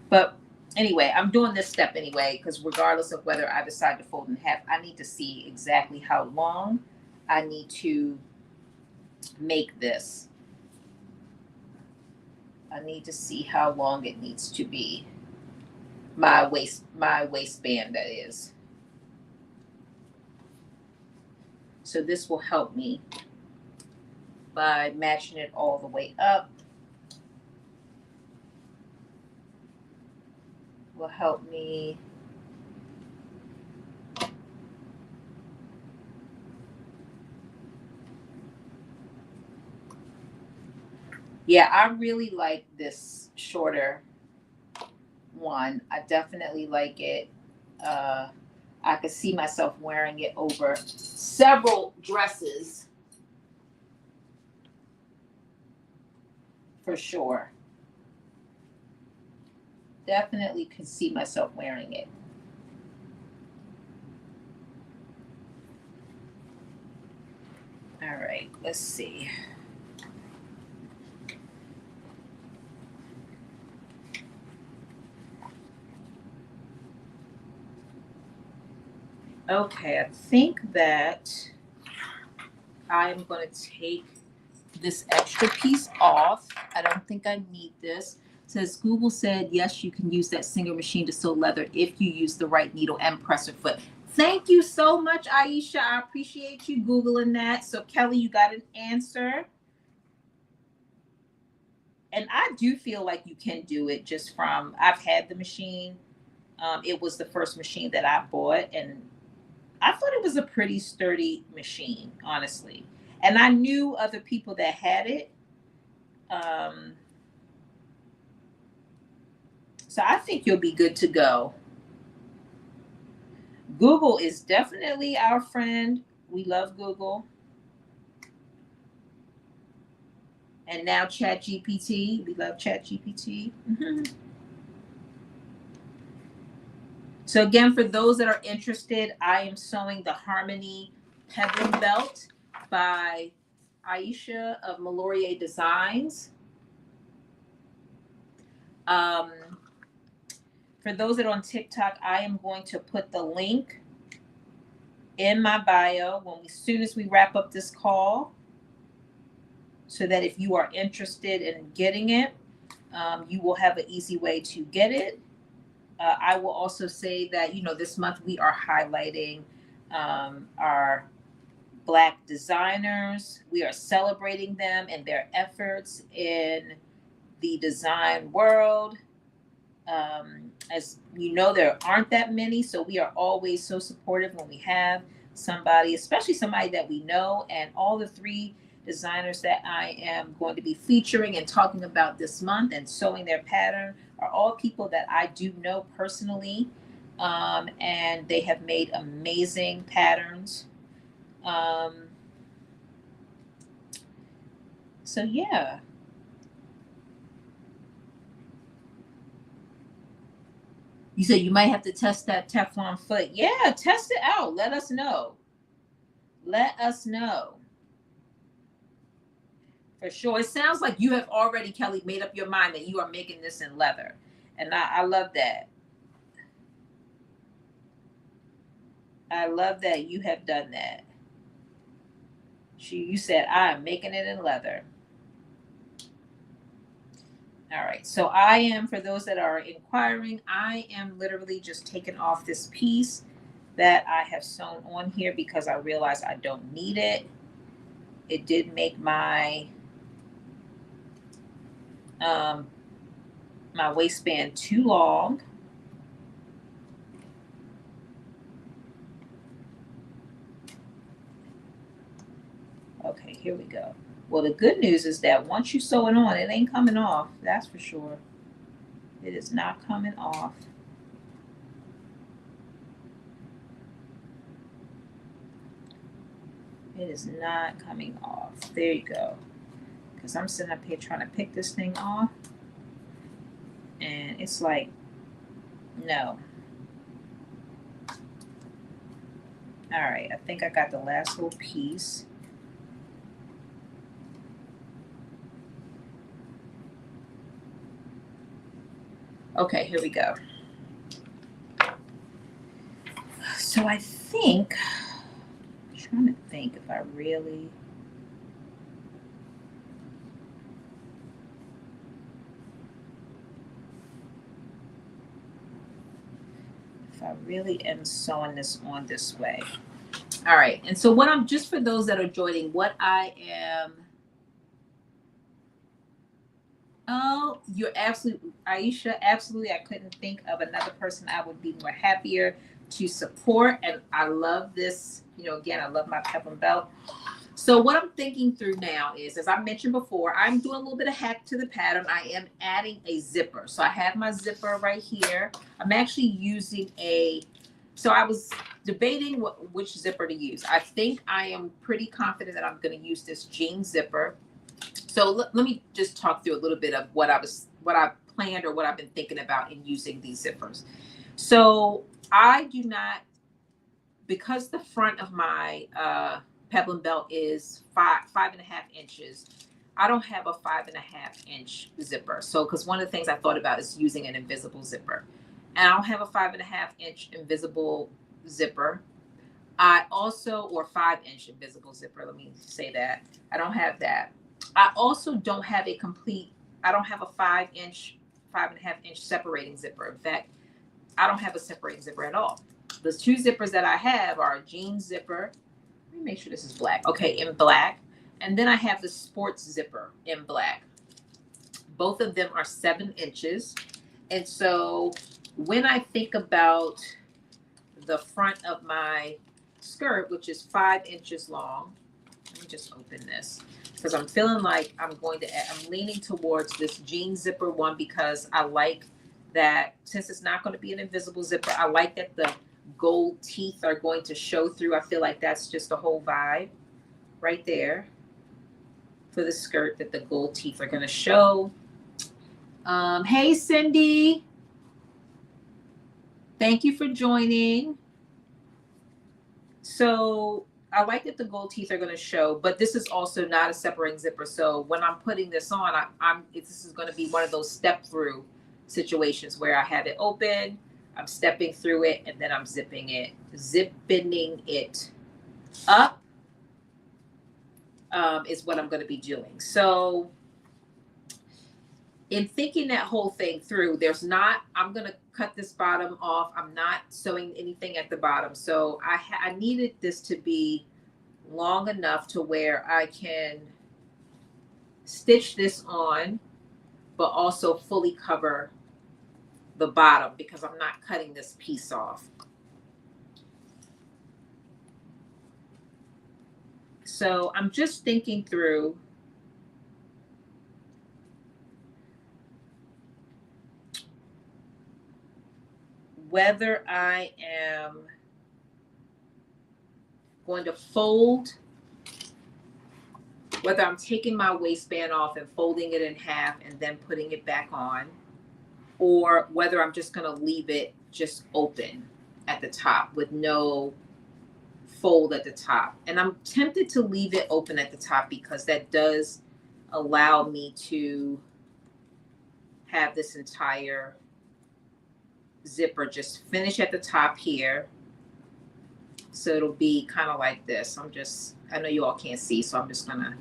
But anyway, I'm doing this step anyway, because regardless of whether I decide to fold in half, I need to see exactly how long I need to make this. I need to see how long it needs to be. My waistband, that is. So this will help me by matching it all the way up. Will help me yeah, I really like this shorter one. I definitely like it. I could see myself wearing it over several dresses for sure. Definitely could see myself wearing it. All right, let's see. Okay, I think that I'm going to take this extra piece off. I don't think I need this. It says Google said, yes, you can use that Singer machine to sew leather if you use the right needle and presser foot. Thank you so much, Aiysha. I appreciate you Googling that. So Kelly, you got an answer. And I do feel like you can do it just from, I've had the machine. It was the first machine that I bought, and I thought it was a pretty sturdy machine, honestly. And I knew other people that had it. So I think you'll be good to go. Google is definitely our friend. We love Google. And now ChatGPT. We love ChatGPT. So again, for those that are interested, I am sewing the Harmony Peplum Belt by Aiysha of MaloriA Designs. For those that are on TikTok, I am going to put the link in my bio as soon as we wrap up this call, so that if you are interested in getting it, you will have an easy way to get it. I will also say that, this month we are highlighting our Black designers. We are celebrating them and their efforts in the design world. As you know, there aren't that many, so we are always so supportive when we have somebody, especially somebody that we know. And all the 3 designers that I am going to be featuring and talking about this month and sewing their pattern are all people that I do know personally, and they have made amazing patterns. So yeah. You said you might have to test that Teflon foot. Yeah, test it out. Let us know. Let us know. For sure. It sounds like you have already, Kelly, made up your mind that you are making this in leather. And I love that. I love that you have done that. You said, I am making it in leather. All right. So I am, for those that are inquiring, I am literally just taking off this piece that I have sewn on here because I realized I don't need it. It did make my my waistband too long. here we go. Well, the good news is that once you sew it on, it ain't coming off. That's for sure. It is not coming off. It is not coming off. There you go. Because I'm sitting up here trying to pick this thing off. And it's like, no. All right, I think I got the last little piece. Okay, here we go. So I think, I'm trying to think if I really, am sewing this on this way. All right, and so what I'm, just for those that are joining, what I am, oh, you're absolutely, Aiysha, absolutely. I couldn't think of another person I would be more happier to support. And I love this, you know, again, I love my Peplum Belt. So what I'm thinking through now is, as I mentioned before, I'm doing a little bit of hack to the pattern. I am adding a zipper. So I have my zipper right here. I'm actually using a, so I was debating which zipper to use. I think I am pretty confident that I'm going to use this jean zipper. So let me just talk through a little bit of what I planned or what I've been thinking about in using these zippers. So I do not, because the front of my Peplum Belt is 5.5 inches. I don't have a 5.5 inch zipper. So, because one of the things I thought about is using an invisible zipper. And I don't have a 5.5 inch invisible zipper. I also, or 5-inch invisible zipper, let me say that. I don't have that. I also don't have a complete, I don't have a 5-inch, 5.5 inch separating zipper. In fact, I don't have a separating zipper at all. The two zippers that I have are a jean zipper. Let me make sure this is black. Okay, in black. And then I have the sports zipper in black. Both of them are 7 inches. And so when I think about the front of my skirt, which is 5 inches long, let me just open this, because I'm feeling like I'm leaning towards this jean zipper one, because I like that, since it's not going to be an invisible zipper, I like that the gold teeth are going to show through. I feel like that's just the whole vibe right there for the skirt, that the gold teeth are going to show. Hey, Cindy. Thank you for joining. So I like that the gold teeth are going to show, but this is also not a separating zipper. So when I'm putting this on, this is going to be one of those step through situations where I have it open, I'm stepping through it, and then I'm zipping it up, is what I'm going to be doing. So in thinking that whole thing through, I'm going to cut this bottom off. I'm not sewing anything at the bottom. So I needed this to be long enough to where I can stitch this on, but also fully cover the bottom, because I'm not cutting this piece off. So I'm just thinking through whether I am going to fold, whether I'm taking my waistband off and folding it in half and then putting it back on, or whether I'm just going to leave it just open at the top with no fold at the top. And I'm tempted to leave it open at the top, because that does allow me to have this entire zipper just finish at the top here. So it'll be kind of like this. I know you all can't see, so I'm gonna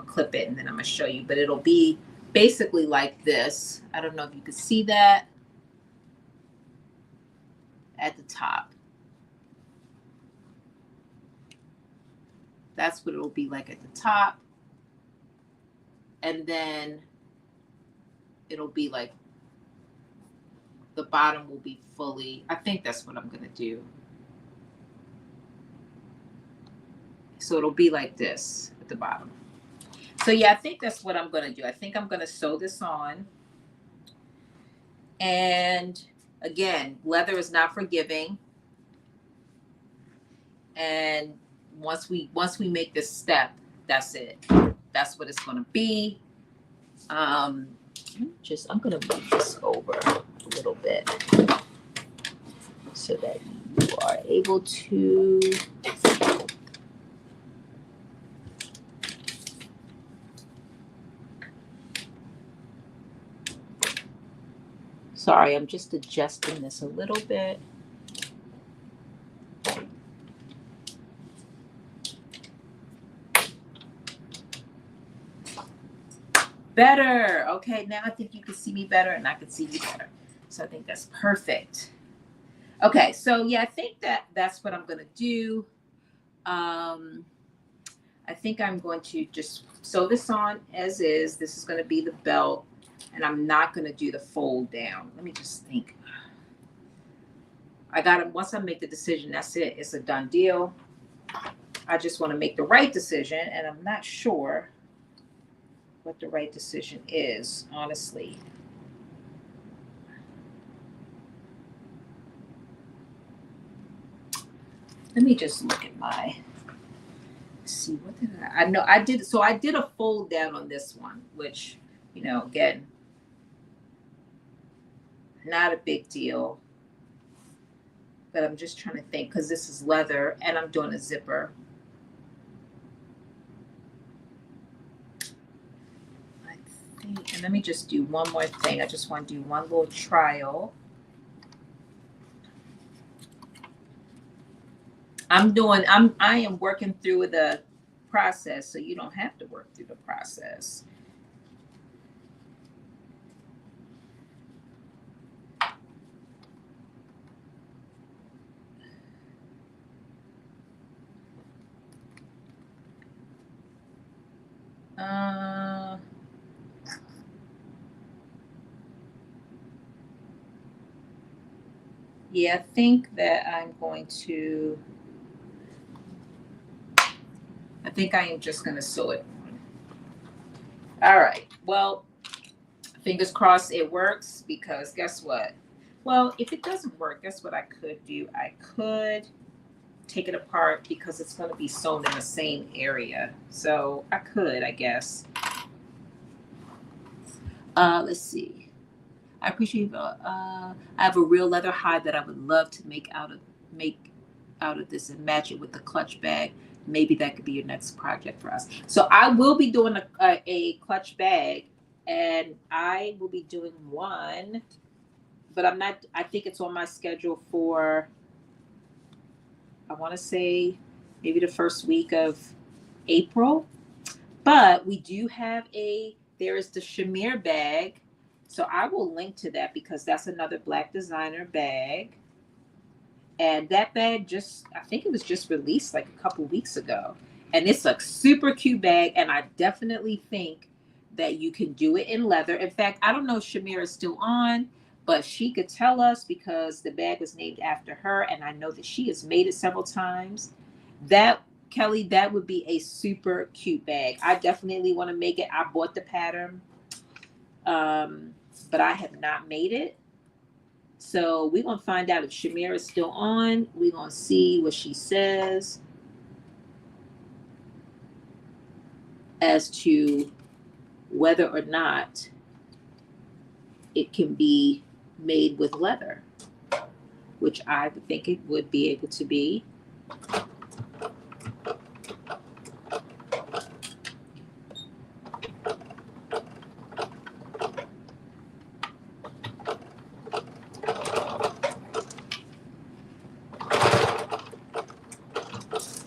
clip it and then I'm gonna show you, but it'll be basically like this. I don't know if you can see that at the top. That's what it'll be like at the top. And then it'll be like, the bottom will be fully, I think that's what I'm gonna do. So it'll be like this. the bottom. So yeah, I think that's what I'm going to do. I think I'm going to sew this on. And again, leather is not forgiving. And once we make this step, that's it. That's what it's going to be. I'm going to move this over a little bit so that you are able to sorry, I'm just adjusting this a little bit. Better. Okay, now I think you can see me better and I can see you better. So I think that's perfect. Okay, so yeah, I think that's what I'm going to do. I think I'm going to just sew this on as is. This is going to be the belt, and I'm not going to do the fold down. Let me just think. Once I make the decision, that's it. It's a done deal. I just want to make the right decision, and I'm not sure what the right decision is, honestly. Let me just look at my, see, what did I know I did. So I did a fold down on this one, which, you know, again, not a big deal. But I'm just trying to think because this is leather and I'm doing a zipper. I think, and let me just do one more thing. I just want to do one little trial. I am working through the process, so you don't have to work through the process. Yeah, I think that I am just going to sew it on. All right. Well, fingers crossed it works, because guess what? Well, if it doesn't work, guess what I could do? I could take it apart because it's going to be sewn in the same area. So I could, I guess. Let's see. I appreciate. I have a real leather hide that I would love to make out of this and match it with the clutch bag. Maybe that could be your next project for us. So I will be doing a clutch bag, and I will be doing one, but I'm not. I think it's on my schedule for, I want to say, maybe the first week of April. But we do have there is the Shamir bag. So I will link to that because that's another Black designer bag. And that bag I think it was just released like a couple weeks ago. And it's a super cute bag. And I definitely think that you can do it in leather. In fact, I don't know if Shamir is still on, but she could tell us because the bag was named after her. And I know that she has made it several times. Kelly, that would be a super cute bag. I definitely want to make it. I bought the pattern, but I have not made it. So we're going to find out if Shamir is still on. We're going to see what she says as to whether or not it can be made with leather, which I would think it would be able to be.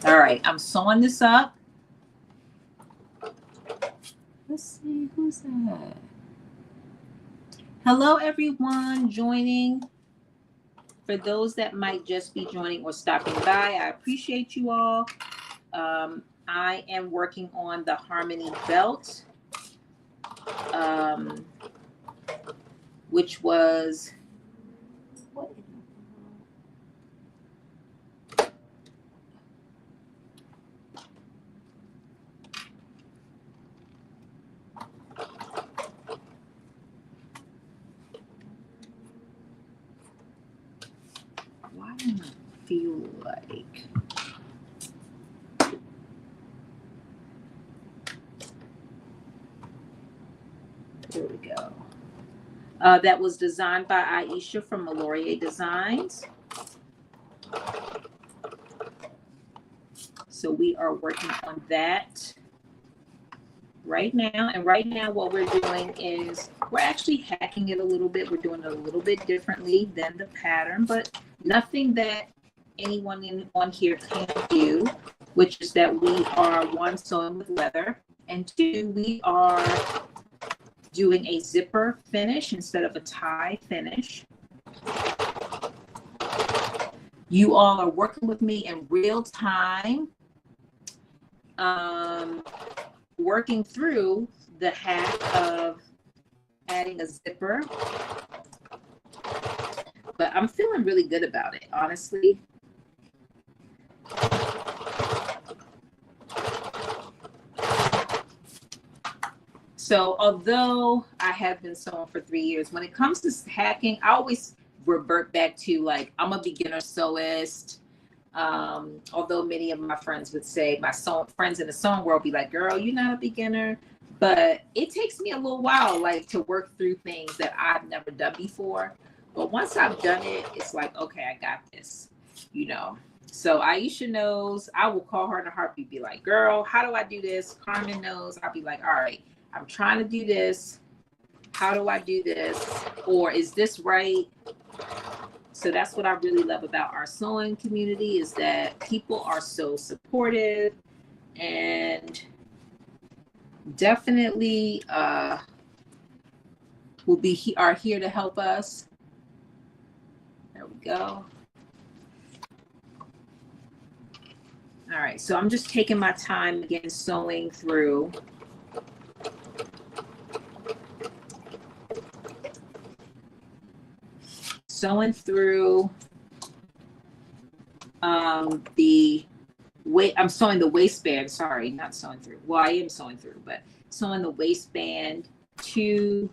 All right, I'm sewing this up. Let's see, who's that? Hello, everyone joining. For those that might just be joining or stopping by, I appreciate you all. I am working on the Harmony Belt, which was, what in the world? feel like. There we go. That was designed by Aiysha from MaloriA Designs. So we are working on that right now. And right now what we're doing is we're actually hacking it a little bit. We're doing it a little bit differently than the pattern, but nothing that anyone on here can't do, which is that we are, one, sewing with leather, and two, we are doing a zipper finish instead of a tie finish. You all are working with me in real time, working through the hack of adding a zipper. But I'm feeling really good about it, honestly. So although I have been sewing for 3 years, when it comes to hacking, I always revert back to like, I'm a beginner sewist. Although many of my friends would say, my friends in the sewing world be like, girl, you're not a beginner. But it takes me a little while, like, to work through things that I've never done before. But once I've done it, it's like, okay, I got this, you know. So Aiysha knows. I will call her in a heartbeat, be like, girl, how do I do this? Carmen knows. I'll be like, all right, I'm trying to do this. How do I do this? Or is this right? So that's what I really love about our sewing community, is that people are so supportive and definitely are here to help us. There we go. All right, so I'm just taking my time again, sewing through. Sewing through the weight. I'm sewing the waistband. Sorry, not sewing through. Well, I am sewing through, but sewing the waistband to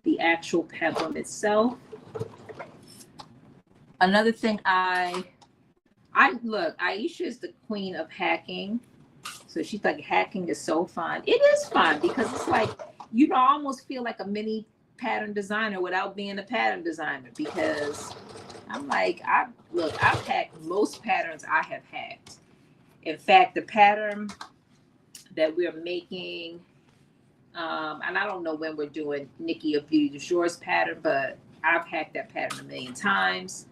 the actual peplum itself. Another thing look, Aiysha is the queen of hacking. So she's like, hacking is so fun. It is fun because it's like, you know, I almost feel like a mini pattern designer without being a pattern designer, because I'm like, I've hacked most patterns I have hacked. In fact, the pattern that we're making, and I don't know when we're doing Nikki of Beauty du Jour's pattern, but I've hacked that pattern a million times.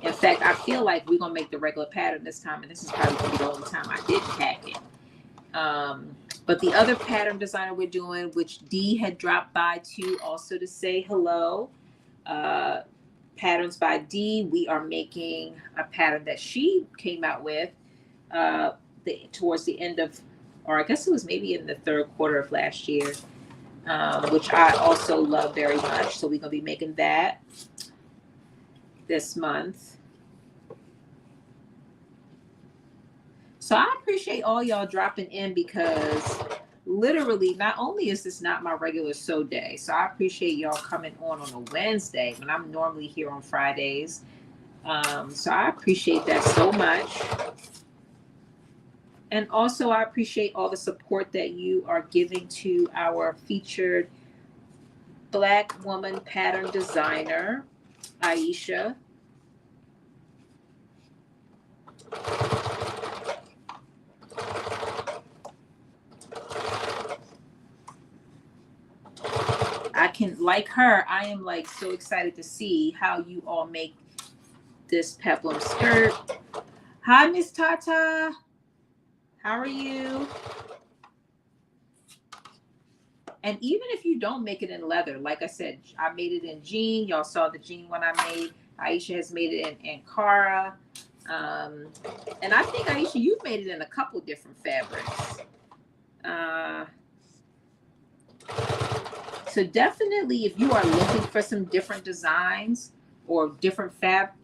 In fact, I feel like we're gonna make the regular pattern this time, and this is probably gonna be the only time I did hack it. But the other pattern designer we're doing, which Dee had dropped by to also to say hello, Patterns by Dee, we are making a pattern that she came out with towards the end of, or I guess it was maybe in the third quarter of last year, which I also love very much. So we're gonna be making that this month. So I appreciate all y'all dropping in, because literally, not only is this not my regular sew day, so I appreciate y'all coming on a Wednesday when I'm normally here on Fridays. So I appreciate that so much. And also I appreciate all the support that you are giving to our featured Black woman pattern designer, Aiysha. I can, like her, I am like so excited to see how you all make this peplum skirt. Hi, Miss Tata. How are you? And even if you don't make it in leather, like I said, I made it in jean. Y'all saw the jean one I made. Aiysha has made it in Ankara. And I think, Aiysha, you've made it in a couple different fabrics. So definitely, if you are looking for some different designs or different fabrics,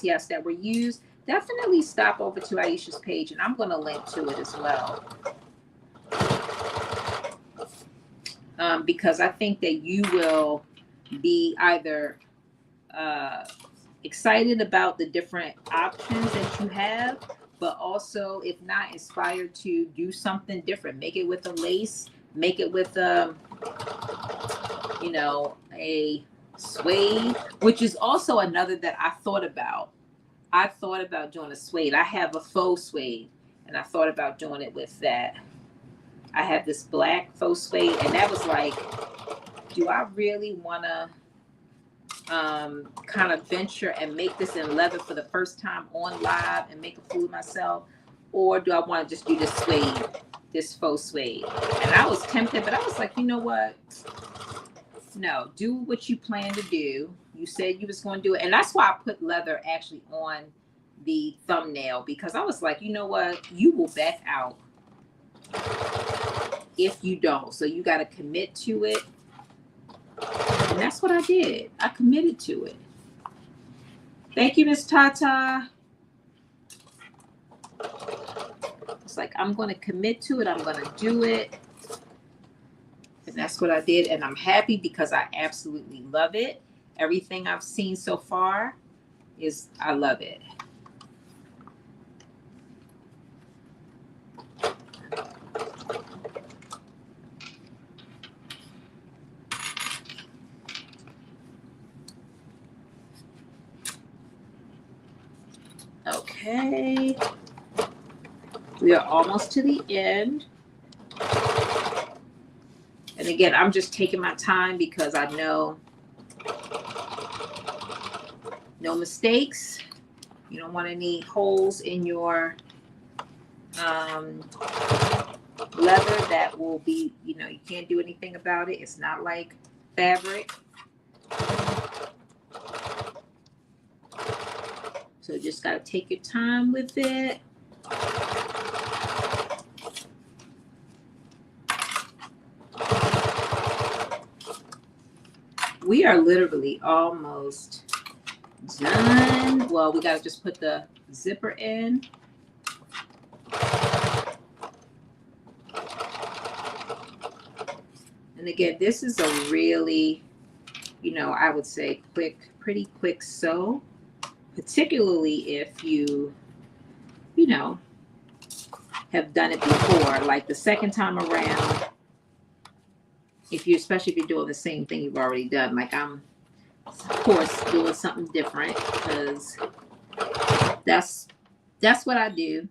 yes, that were used, definitely stop over to Aiysha's page, and I'm going to link to it as well. Because I think that you will be either excited about the different options that you have, but also, if not, inspired to do something different. Make it with a lace, make it with you know, a suede, which is also another that I thought about. I thought about doing a suede. I have a faux suede, and I thought about doing it with that. I have this black faux suede, and that was like, do I really want to kind of venture and make this in leather for the first time on live and make a fool of myself? Or do I want to just do this suede, this faux suede? And I was tempted, but I was like, you know what? No, do what you plan to do. You said you was going to do it. And that's why I put leather actually on the thumbnail, because I was like, you know what? You will back out if you don't. So you got to commit to it. And that's what I did. I committed to it. Thank you, Miss Tata. It's like, I'm going to commit to it. I'm going to do it. And that's what I did. And I'm happy because I absolutely love it. Everything I've seen so far is, I love it. Okay. We are almost to the end. And again, I'm just taking my time because I know no mistakes. You don't want any holes in your leather that will be, you know, you can't do anything about it. It's not like fabric. So just got to take your time with it. We are literally almost done. Well, we got to just put the zipper in. And again, this is a really, you know, I would say pretty quick sew, particularly if you know, have done it before. Like the second time around, especially if you're doing the same thing you've already done. Like I'm, of course, doing something different because that's what I do.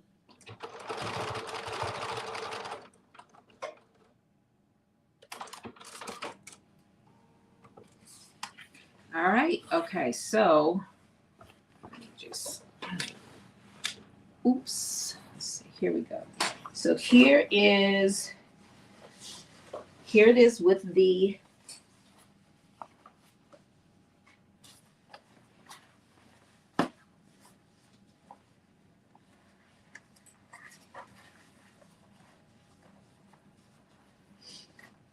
All right. Okay. So let me just, oops. Let's see. Here we go. So here it is with the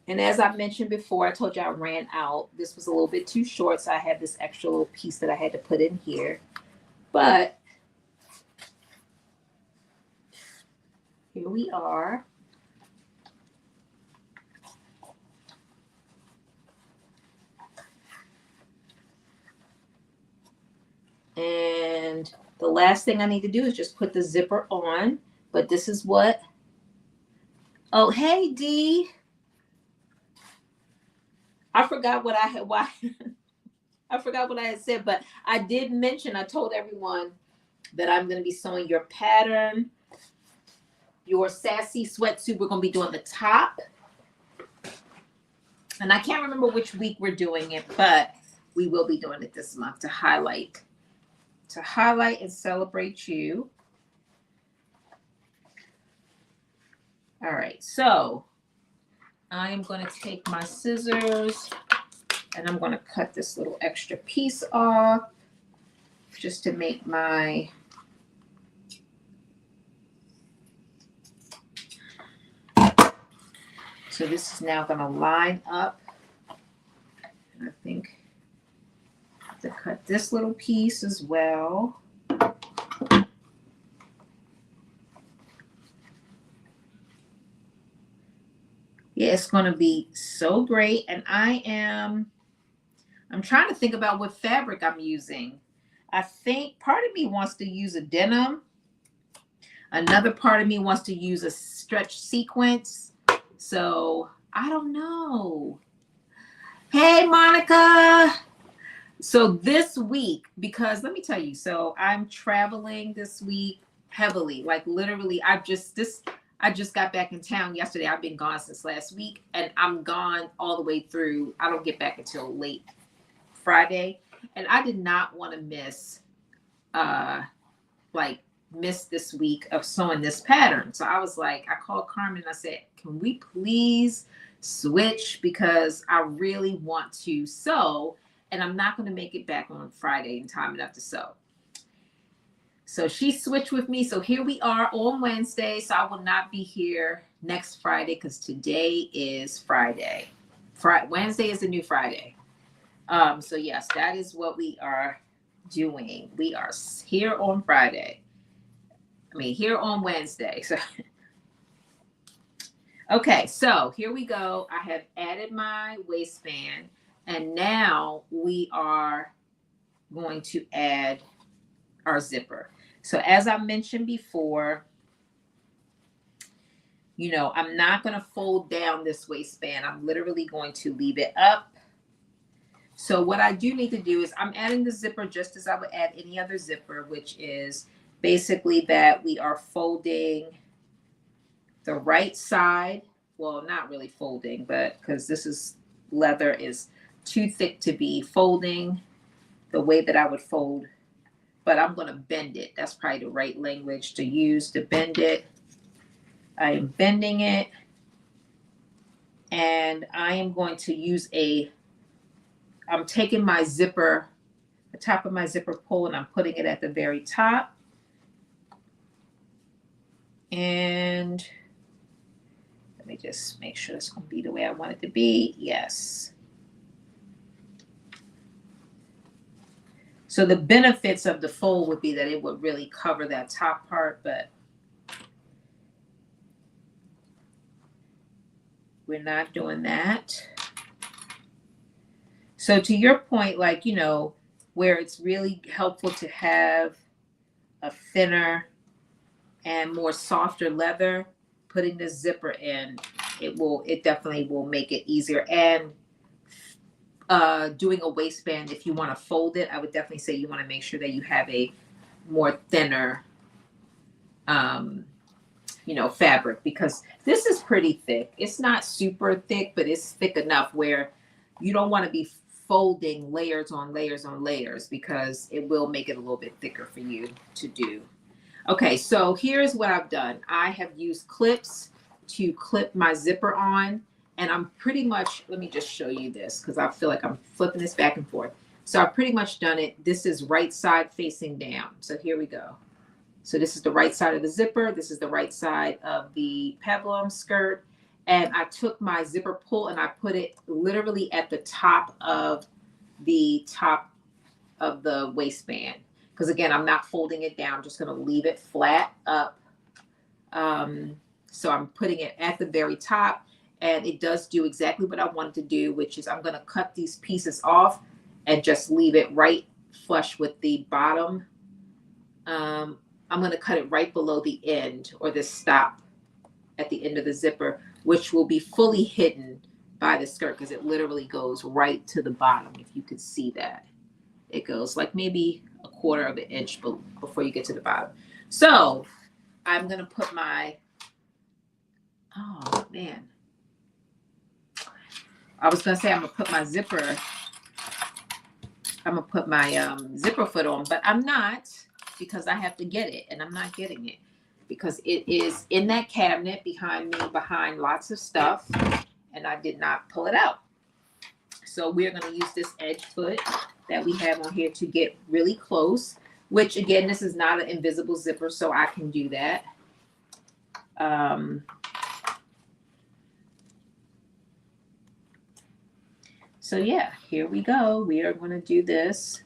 and as I mentioned before, I told you I ran out. This was a little bit too short, so I had this extra little piece that I had to put in here. But here we are. And the last thing I need to do is just put the zipper on. But this is what, oh, hey, Dee. I forgot what I had, I forgot what I had said, but I did mention, I told everyone that I'm going to be sewing your pattern, your sassy sweatsuit. We're going to be doing the top. And I can't remember which week we're doing it, but we will be doing it this month to highlight and celebrate you. All right, so I am going to take my scissors and I'm going to cut this little extra piece off just to make my so this is now going to line up. And I think I have to cut this little piece as well. Yeah, it's going to be so great. And I'm I'm trying to think about what fabric I'm using. I think part of me wants to use a denim. Another part of me wants to use a stretch sequence. So I don't know. Hey, Monica. So this week, because let me tell you, so I'm traveling this week heavily, like literally, I just got back in town yesterday. I've been gone since last week, and I'm gone all the way through. I don't get back until late Friday, and I did not want to miss this week of sewing this pattern. So I was like, I called Carmen and I said, can we please switch, because I really want to sew, and I'm not going to make it back on Friday in time enough to sew. So she switched with me. So here we are on Wednesday. So I will not be here next Friday because today is Friday. Wednesday is the new Friday. So yes, that is what we are doing. We are here on Friday. Here on Wednesday. So okay, so here we go. I have added my waistband, and now we are going to add our zipper. So as I mentioned before, I'm not going to fold down this waistband. I'm literally going to leave it up. So what I do need to do is I'm adding the zipper just as I would add any other zipper, which is basically that we are folding the right side. Well, not really folding, but because this is leather is too thick to be folding the way that I would fold, but I'm going to bend it. That's probably the right language to use, to bend it. I am bending it, and I am going to use I'm taking my zipper, the top of my zipper pull, and I'm putting it at the very top. And let me just make sure it's going to be the way I want it to be. Yes. So the benefits of the fold would be that it would really cover that top part, but we're not doing that. So to your point, where it's really helpful to have a thinner and more softer leather, putting the zipper in, it definitely will make it easier. And doing a waistband, if you want to fold it, I would definitely say you want to make sure that you have a more thinner fabric, because this is pretty thick. It's not super thick, but it's thick enough where you don't want to be folding layers on layers on layers, because it will make it a little bit thicker for you to do. Okay, so here's what I've done. I have used clips to clip my zipper on, and I'm pretty much, let me just show you this because I feel like I'm flipping this back and forth. So I've pretty much done it. This is right side facing down. So here we go. So this is the right side of the zipper. This is the right side of the peplum skirt. And I took my zipper pull and I put it literally at the top of the waistband. Because again, I'm not folding it down. I'm just going to leave it flat up. So I'm putting it at the very top, and it does do exactly what I wanted to do, which is I'm going to cut these pieces off and just leave it right flush with the bottom. I'm going to cut it right below the end, or the stop at the end of the zipper, which will be fully hidden by the skirt, because it literally goes right to the bottom. If you could see that, it goes like maybe a quarter of an inch before you get to the bottom. So I'm going to put my, oh man, I was going to say I'm going to put my zipper, I'm going to put my zipper foot on, but I'm not, because I have to get it, and I'm not getting it because it is in that cabinet behind me, behind lots of stuff, and I did not pull it out. So we're going to use this edge foot that we have on here to get really close, which again, this is not an invisible zipper, so I can do that. So yeah, here we go. We are going to do this.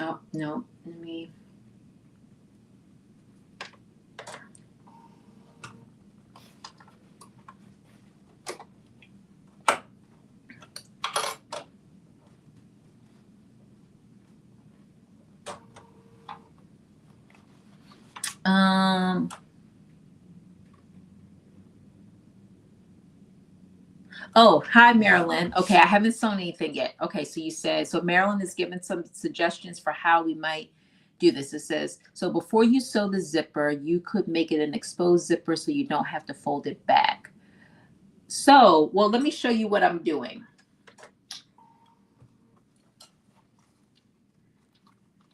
Oh, no, let me. Oh, hi, Marilyn. Okay, I haven't sewn anything yet. Okay, so you said, so Marilyn is giving some suggestions for how we might do this. It says, so before you sew the zipper, you could make it an exposed zipper so you don't have to fold it back. So, well, let me show you what I'm doing.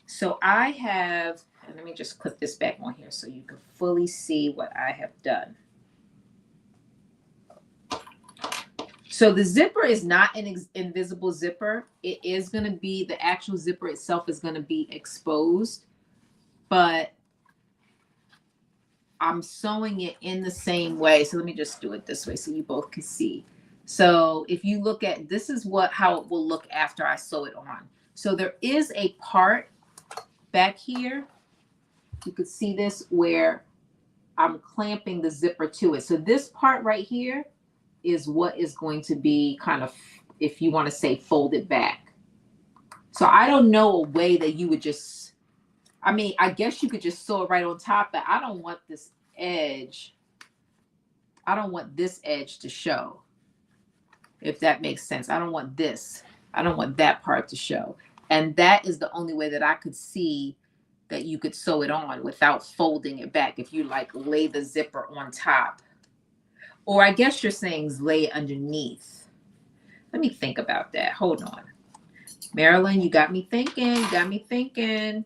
So I have, and let me just clip this back on here so you can fully see what I have done. So the zipper is not an invisible zipper. It is going to be, the actual zipper itself is going to be exposed, but I'm sewing it in the same way. So let me just do it this way so you both can see. So if you look at, this is how it will look after I sew it on. So there is a part back here. You could see this where I'm clamping the zipper to it. So this part right here is what is going to be kind of, if you want to say, folded back. So I don't know a way that you would just, I mean, I guess you could just sew it right on top, but I don't want this edge. I don't want this edge to show, if that makes sense. I don't want this. I don't want that part to show. And that is the only way that I could see that you could sew it on without folding it back. If you like lay the zipper on top, or I guess you're saying lay it underneath. Let me think about that. Hold on. Marilyn, you got me thinking. You got me thinking.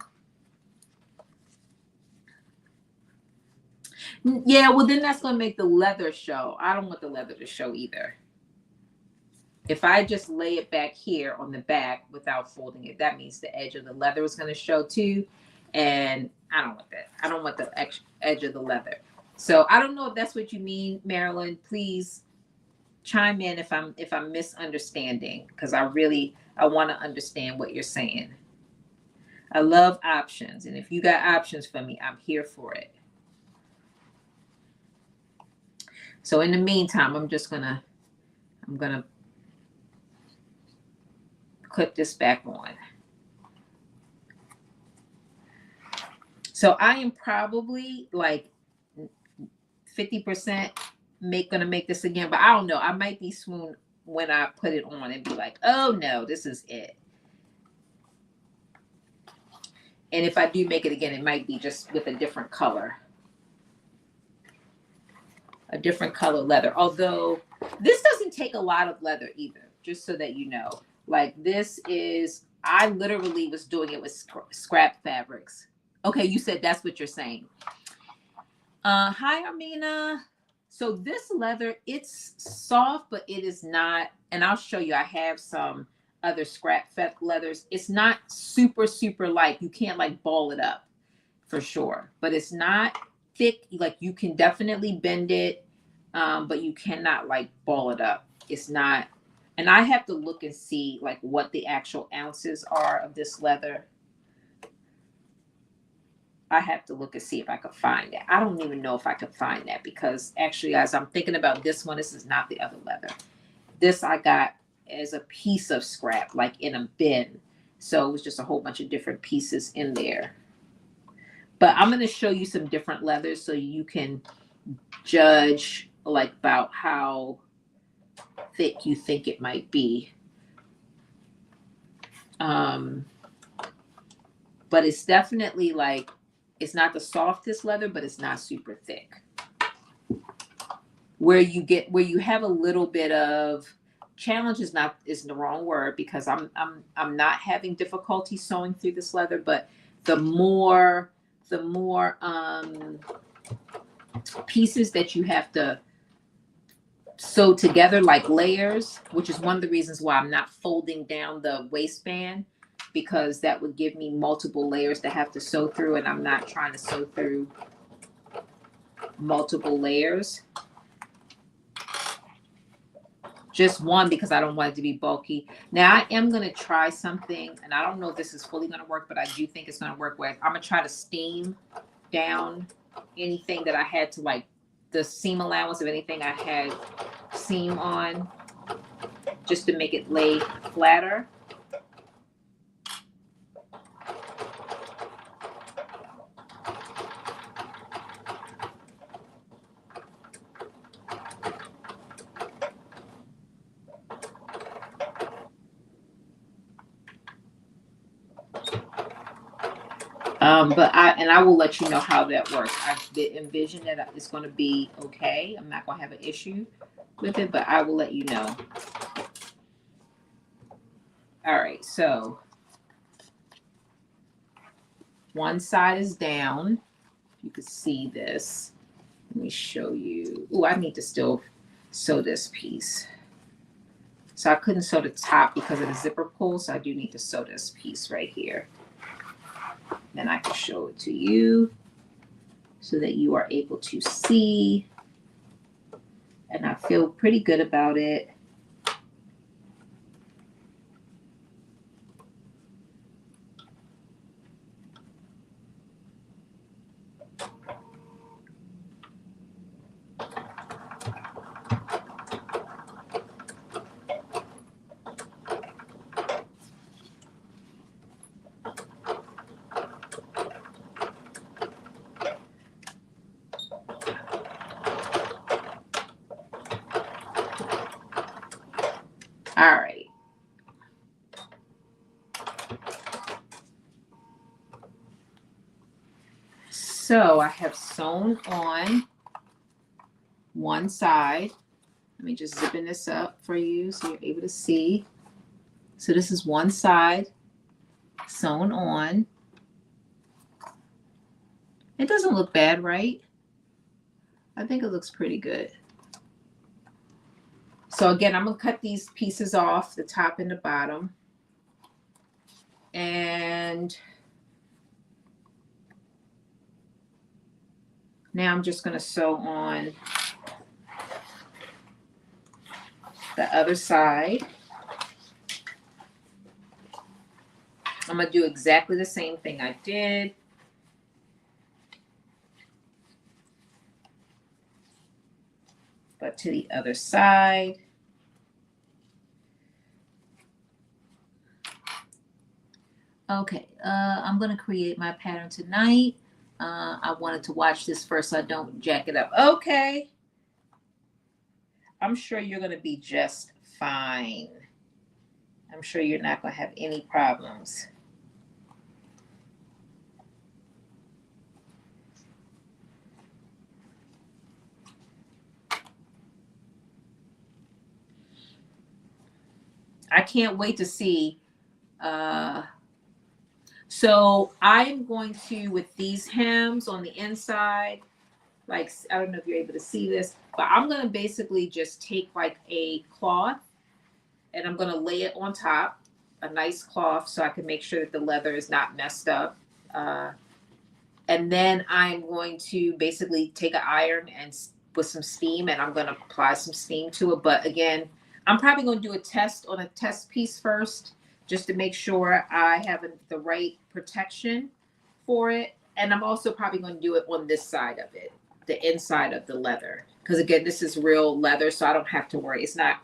Yeah, well, then that's going to make the leather show. I don't want the leather to show either. If I just lay it back here on the back without folding it, that means the edge of the leather is going to show too. And I don't want that. I don't want the edge of the leather. So I don't know if that's what you mean, Marilyn. Please chime in if I'm misunderstanding, because I want to understand what you're saying. I love options, and if you got options for me, I'm here for it. So in the meantime, I'm gonna clip this back on. So I am probably like 50% gonna make this again, but I don't know. I might be swooned when I put it on and be like, oh no, this is it. And if I do make it again, it might be just with a different color. A different color leather. Although this doesn't take a lot of leather either, just so that you know. Like this is, I literally was doing it with scrap fabrics. Okay, you said that's what you're saying. Hi, Armina. So this leather, it's soft, but it is not, and I'll show you, I have some other scrap leathers. It's not super, super light. You can't like ball it up for sure, but it's not thick. Like you can definitely bend it, but you cannot like ball it up. It's not, and I have to look and see like what the actual ounces are of this leather. I have to look and see if I could find that. I don't even know if I could find that, because actually, as I'm thinking about this one, this is not the other leather. This I got as a piece of scrap, like in a bin. So it was just a whole bunch of different pieces in there. But I'm going to show you some different leathers so you can judge like about how thick you think it might be. But it's definitely like, it's not the softest leather, but it's not super thick. Where you have a little bit of challenge is the wrong word, because I'm not having difficulty sewing through this leather, but the more pieces that you have to sew together, like layers, which is one of the reasons why I'm not folding down the waistband, because that would give me multiple layers to have to sew through, and I'm not trying to sew through multiple layers. just one because I don't want it to be bulky. Now I am going to try something, and I don't know if this is fully going to work, but I do think it's going to work with. I'm going to try to steam down anything that I had to, like the seam allowance of anything I had seam on, just to make it lay flatter. But I will let you know how that works. I did envision that it's going to be okay. I'm not going to have an issue with it, but I will let you know. All right, so one side is down. You can see this. Let me show you. Oh, I need to still sew this piece. So I couldn't sew the top because of the zipper pull, so I do need to sew this piece right here. Then I can show it to you so that you are able to see. And I feel pretty good about it. All right. So I have sewn on one side. Let me just zipping this up for you so you're able to see. So this is one side sewn on. It doesn't look bad, right? I think it looks pretty good. So again, I'm going to cut these pieces off, the top and the bottom. And now I'm just going to sew on the other side. I'm going to do exactly the same thing I did. But to the other side. Okay, I'm going to create my pattern tonight. I wanted to watch this first so I don't jack it up. Okay. I'm sure you're going to be just fine. I'm sure you're not going to have any problems. I can't wait to see. So I'm going to, with these hems on the inside, like, I don't know if you're able to see this, but I'm going to basically just take like a cloth and I'm going to lay it on top, a nice cloth, so I can make sure that the leather is not messed up. And then I'm going to basically take an iron and with some steam, and I'm going to apply some steam to it. But again, I'm probably going to do a test on a test piece first, just to make sure I have the right protection for it. And I'm also probably going to do it on this side of it, the inside of the leather. Because again, this is real leather, so I don't have to worry. It's not,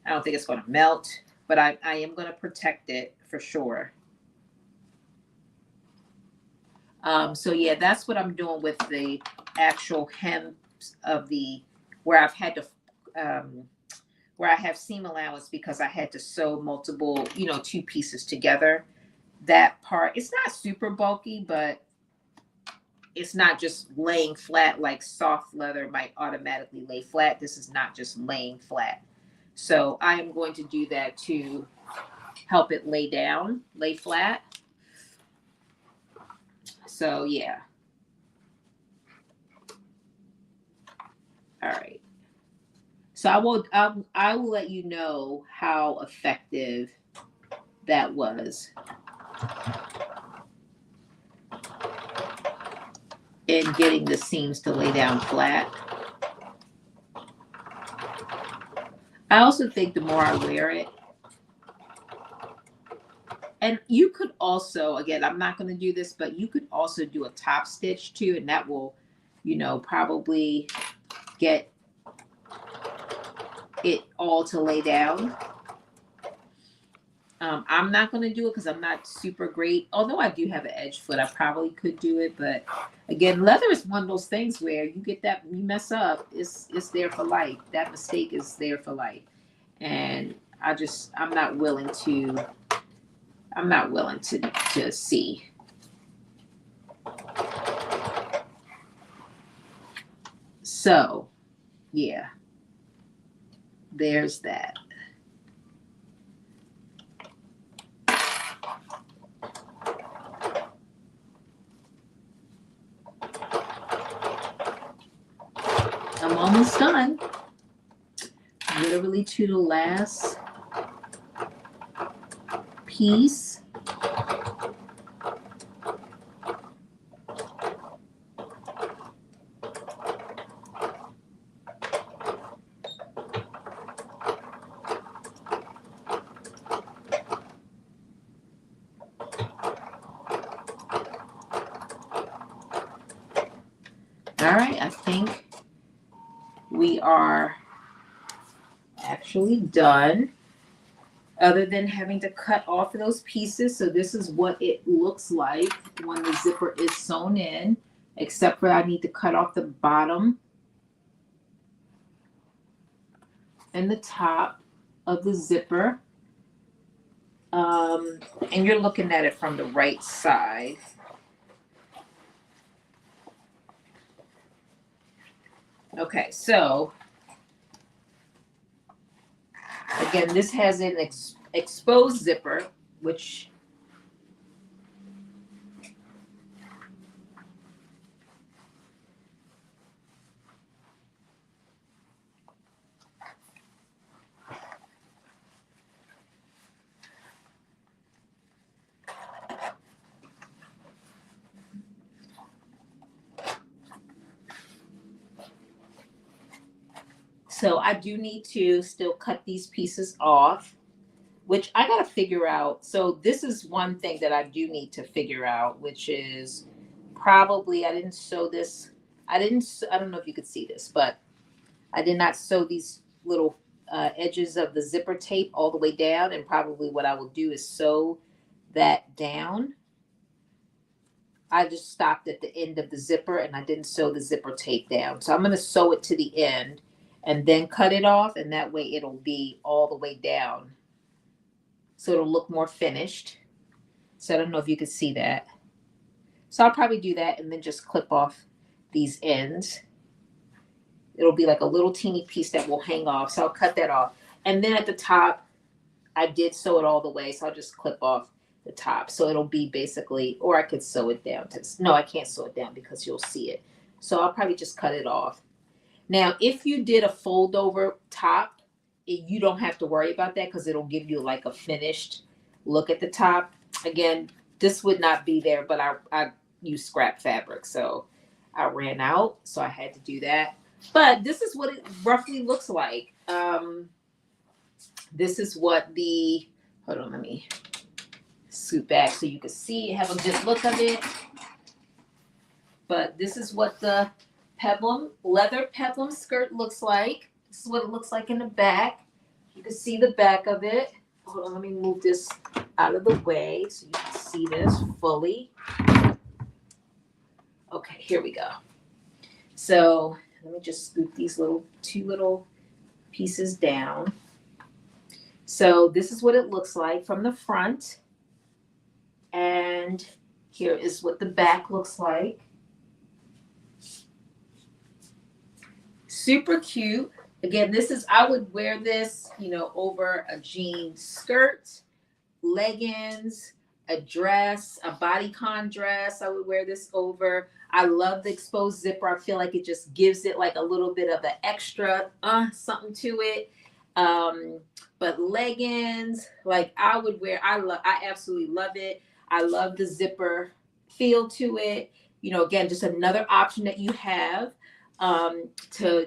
I don't think it's going to melt, but I am going to protect it for sure. So yeah, that's what I'm doing with the actual hems of the, where I've had to, where I have seam allowance because I had to sew multiple, you know, two pieces together. That part, it's not super bulky, but it's not just laying flat like soft leather might automatically lay flat. This is not just laying flat. So I am going to do that to help it lay down, lay flat. So yeah. All right. So I will let you know how effective that was in getting the seams to lay down flat. I also think the more I wear it, and you could also, again, I'm not going to do this, but you could also do a top stitch too, and that will, you know, probably get it all to lay down. I'm not going to do it because I'm not super great. Although I do have an edge foot, I probably could do it. But again, leather is one of those things where you get that, you mess up, it's there for life. That mistake is there for life. And I'm not willing to see. So, yeah, there's that. I'm almost done. Literally to the last piece. All right, I think we are actually done, other than having to cut off those pieces. So this is what it looks like when the zipper is sewn in, except for I need to cut off the bottom and the top of the zipper. And you're looking at it from the right side. Okay, so again, this has an exposed zipper, which so I do need to still cut these pieces off, which I got to figure out. So this is one thing that I do need to figure out, which is probably, I didn't sew this. I don't know if you could see this, but I did not sew these little edges of the zipper tape all the way down. And probably what I will do is sew that down. I just stopped at the end of the zipper and I didn't sew the zipper tape down. So I'm going to sew it to the end and then cut it off. And that way it'll be all the way down. So it'll look more finished. So I don't know if you can see that. So I'll probably do that and then just clip off these ends. It'll be like a little teeny piece that will hang off. So I'll cut that off. And then at the top, I did sew it all the way. So I'll just clip off the top. So it'll be basically, or I could sew it down. No, I can't sew it down because you'll see it. So I'll probably just cut it off. Now, if you did a fold over top, you don't have to worry about that because it'll give you like a finished look at the top. Again, this would not be there, but I used scrap fabric. So I ran out. So I had to do that. But this is what it roughly looks like. This is what the, hold on, let me scoot back so you can see, have a good look of it. But this is what the leather peplum skirt looks like. This is what it looks like in the back. You can see the back of it. Hold on, let me move this out of the way so you can see this fully. Okay, here we go. So let me just scoop these two little pieces down. So this is what it looks like from the front. And here is what the back looks like. Super cute. Again, I would wear this, over a jean skirt, leggings, a dress, a bodycon dress. I would wear this over. I love the exposed zipper. I feel like it just gives it like a little bit of an extra something to it. But leggings, like I would wear, I absolutely love it. I love the zipper feel to it. Again, just another option that you have to,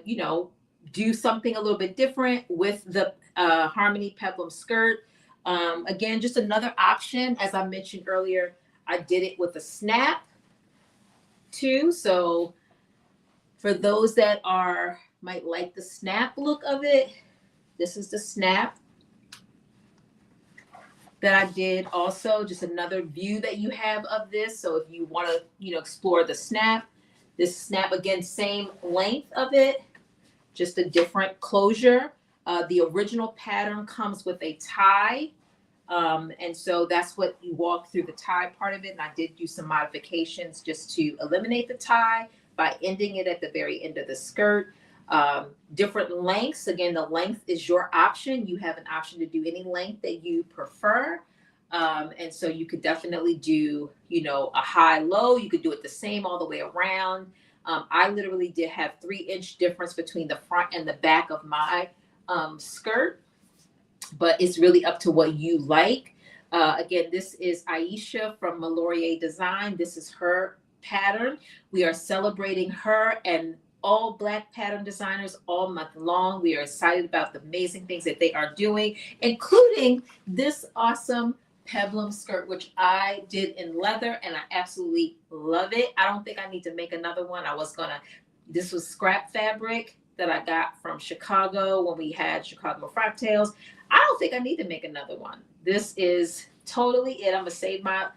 do something a little bit different with the Harmony Peplum skirt. Again, just another option. As I mentioned earlier, I did it with a snap too. So for those that might like the snap look of it, this is the snap that I did also. Just another view that you have of this. So if you want to, explore the snap, this snap again, same length of it, just a different closure. The original pattern comes with a tie. And so that's what you walk through the tie part of it. And I did do some modifications just to eliminate the tie by ending it at the very end of the skirt. Different lengths. Again, the length is your option. You have an option to do any length that you prefer. And so you could definitely do, a high low. You could do it the same all the way around. I literally did have 3-inch difference between the front and the back of my skirt, but it's really up to what you like. Again, this is Aiysha from MaloriA Designs. This is her pattern. We are celebrating her and all Black pattern designers all month long. We are excited about the amazing things that they are doing, including this awesome peplum skirt, which I did in leather, and I absolutely love it. I don't think I need to make another one. This was scrap fabric that I got from Chicago when we had Chicago Frocktails. I don't think I need to make another one. This is totally it. I'm gonna save my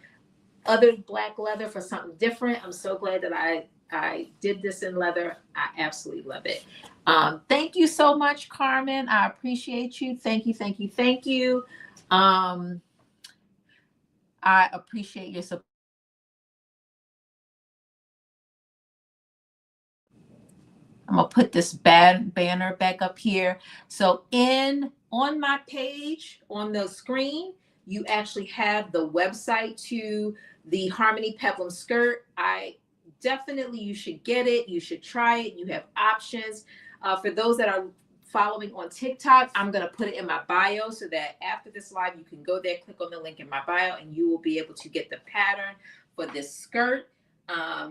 other black leather for something different. I'm so glad that I did this in leather. I absolutely love it. Thank you so much, Carmen. I appreciate you. Thank you, thank you, thank you. I appreciate your support. I'm gonna put this banner back up here. So on my page on the screen, you actually have the website to the Harmony Peplum skirt. You should get it. You should try it. You have options. For those that are following on TikTok, I'm going to put it in my bio so that after this live, you can go there, click on the link in my bio, and you will be able to get the pattern for this skirt. I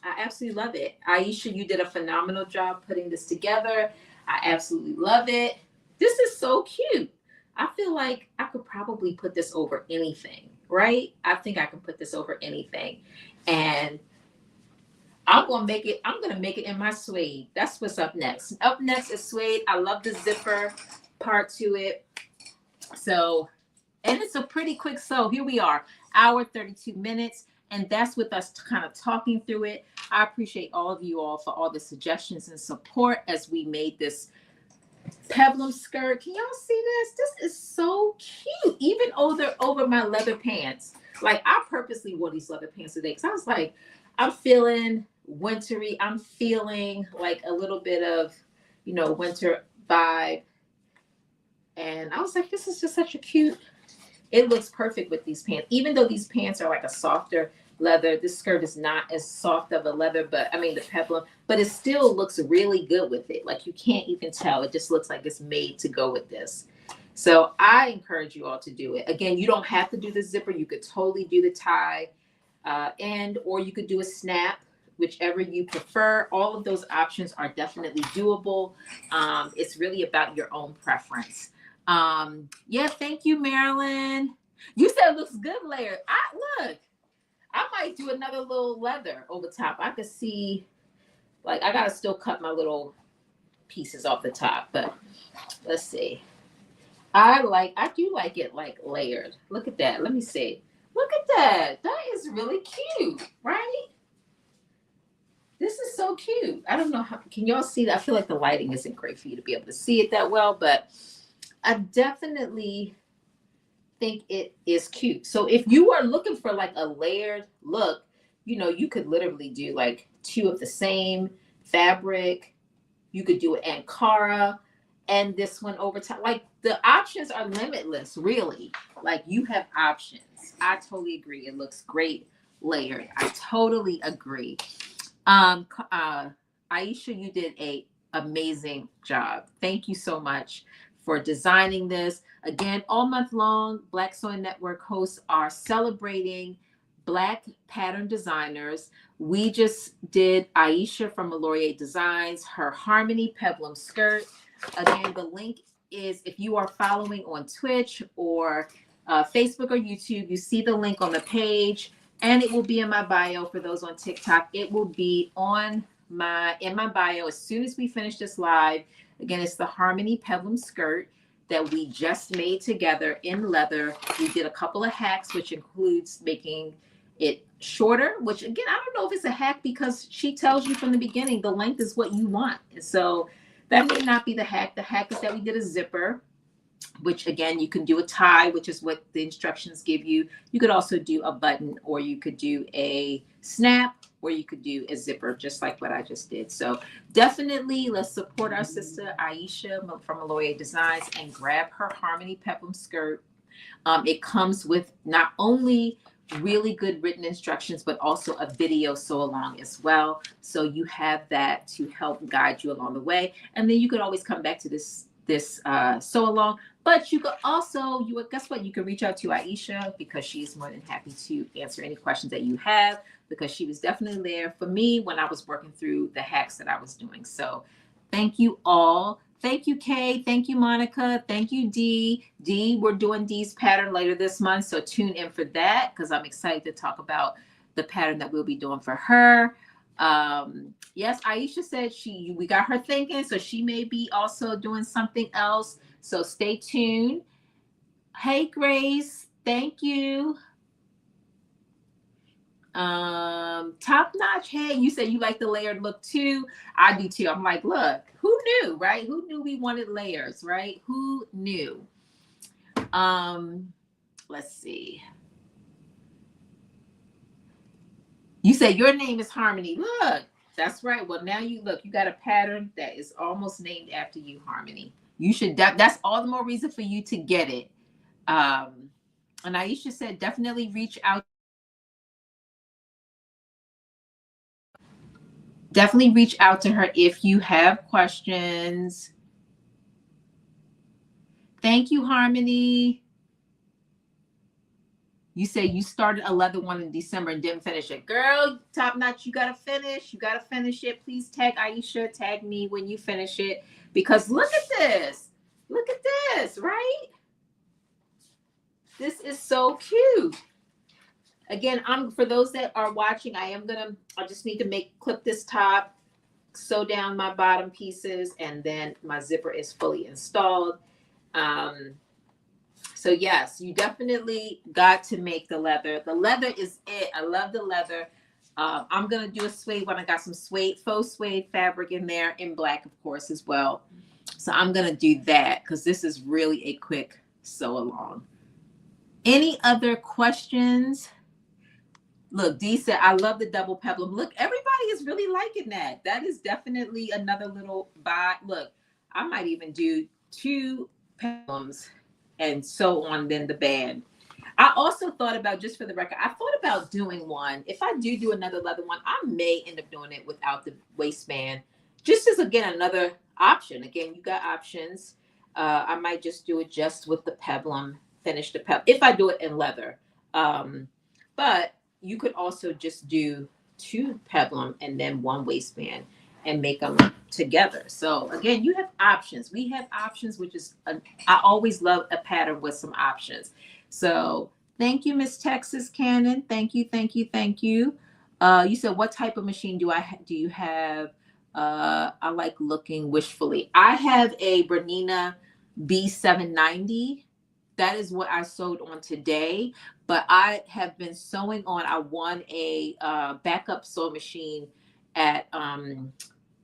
absolutely love it. Aiysha, you did a phenomenal job putting this together. I absolutely love it. This is so cute. I feel like I could probably put this over anything, right? I think I can put this over anything. And I'm gonna make it in my suede. That's what's up next. Up next is suede. I love the zipper part to it. So, and it's a pretty quick sew. Here we are, hour 32 minutes. And that's with us kind of talking through it. I appreciate all of you all for all the suggestions and support as we made this peplum skirt. Can y'all see this? This is so cute. Even over my leather pants. Like, I purposely wore these leather pants today because I was like, I'm feeling wintry. I'm feeling like a little bit of, winter vibe. And I was like, this is just such a cute, it looks perfect with these pants. Even though these pants are like a softer leather, this skirt is not as soft of a leather, the peplum, but it still looks really good with it. Like, you can't even tell. It just looks like it's made to go with this. So I encourage you all to do it. Again, you don't have to do the zipper. You could totally do the tie end, or you could do a snap, whichever you prefer. All of those options are definitely doable. It's really about your own preference. Yeah, thank you, Marilyn. You said it looks good layered. I might do another little leather over top. I could see, like, I gotta still cut my little pieces off the top, but let's see. I do like it like layered. Look at that. Let me see. Look at that. That is really cute, right? This is so cute. I don't know how, can y'all see that? I feel like the lighting isn't great for you to be able to see it that well, but I definitely think it is cute. So if you are looking for like a layered look, you could literally do like 2 of the same fabric. You could do it Ankara and this one over top. Like, the options are limitless, really. Like, you have options. I totally agree. It looks great layered. I totally agree. Aiysha, you did an amazing job. Thank you so much for designing this. Again, all month long, Black Sewing Network hosts are celebrating Black pattern designers. We just did Aiysha from MaloriA Designs, her Harmony Peplum skirt. Again, the link is, if you are following on Twitch or Facebook or YouTube, you see the link on the page, and it will be in my bio for those on TikTok. It will be in my bio as soon as we finish this live. Again, it's the Harmony Peplum skirt that we just made together in leather. We did a couple of hacks, which includes making it shorter, which again, I don't know if it's a hack because she tells you from the beginning the length is what you want. So that may not be the hack. The hack is that we did a zipper, which again, you can do a tie, which is what the instructions give you. You could also do a button, or you could do a snap, or you could do a zipper, just like what I just did. So definitely let's support our sister Aiysha from MaloriA Designs and grab her Harmony Peplum skirt. It comes with not only really good written instructions, but also a video sew along as well. So you have that to help guide you along the way. And then you could always come back to this sew along. But you could also, guess what? You can reach out to Aiysha, because she's more than happy to answer any questions that you have, because she was definitely there for me when I was working through the hacks that I was doing. So thank you all. Thank you, Kay. Thank you, Monica. Thank you, Dee. Dee, we're doing Dee's pattern later this month, so tune in for that, because I'm excited to talk about the pattern that we'll be doing for her. Yes, Aiysha said we got her thinking, so she may be also doing something else. So stay tuned. Hey, Grace. Thank you. Top notch. Hey, you said you like the layered look too. I do too. I'm like, look, who knew, right? Who knew we wanted layers, right? Who knew? Let's see. You said your name is Harmony. Look, that's right. Well, now you got a pattern that is almost named after you, Harmony. You should, that's all the more reason for you to get it. And Aiysha said, definitely reach out. Definitely reach out to her if you have questions. Thank you, Harmony. You say you started a leather one in December and didn't finish it. Girl, top notch, you gotta finish. You gotta finish it. Please tag Aiysha, tag me when you finish it. Because look at this. Look at this, right? This is so cute. Again, for those that are watching, I just need to clip this top, sew down my bottom pieces, and then my zipper is fully installed. So yes, you definitely got to make the leather. The leather is it. I love the leather. I'm gonna do a suede one. I got some faux suede fabric in there, in black, of course, as well. So I'm gonna do that because this is really a quick sew along. Any other questions? Look, Dee said, I love the double peplum. Look, everybody is really liking that. That is definitely another little buy. Look, I might even do 2 peplums and so on, then the band. I also thought about, just for the record, I thought about doing one. If I do another leather one, I may end up doing it without the waistband. Just as, again, another option. Again, you got options. I might just do it just with the peplum, finish the peplum, if I do it in leather. But you could also just do 2 peplum and then 1 waistband and make them together. So again, you have options. We have options, which is, I always love a pattern with some options. So thank you, Miss Texas Cannon. Thank you, thank you, thank you. You said, what type of machine do you have? I like looking wishfully. I have a Bernina B790. That is what I sewed on today, but I have been sewing on. I won a backup sewing machine at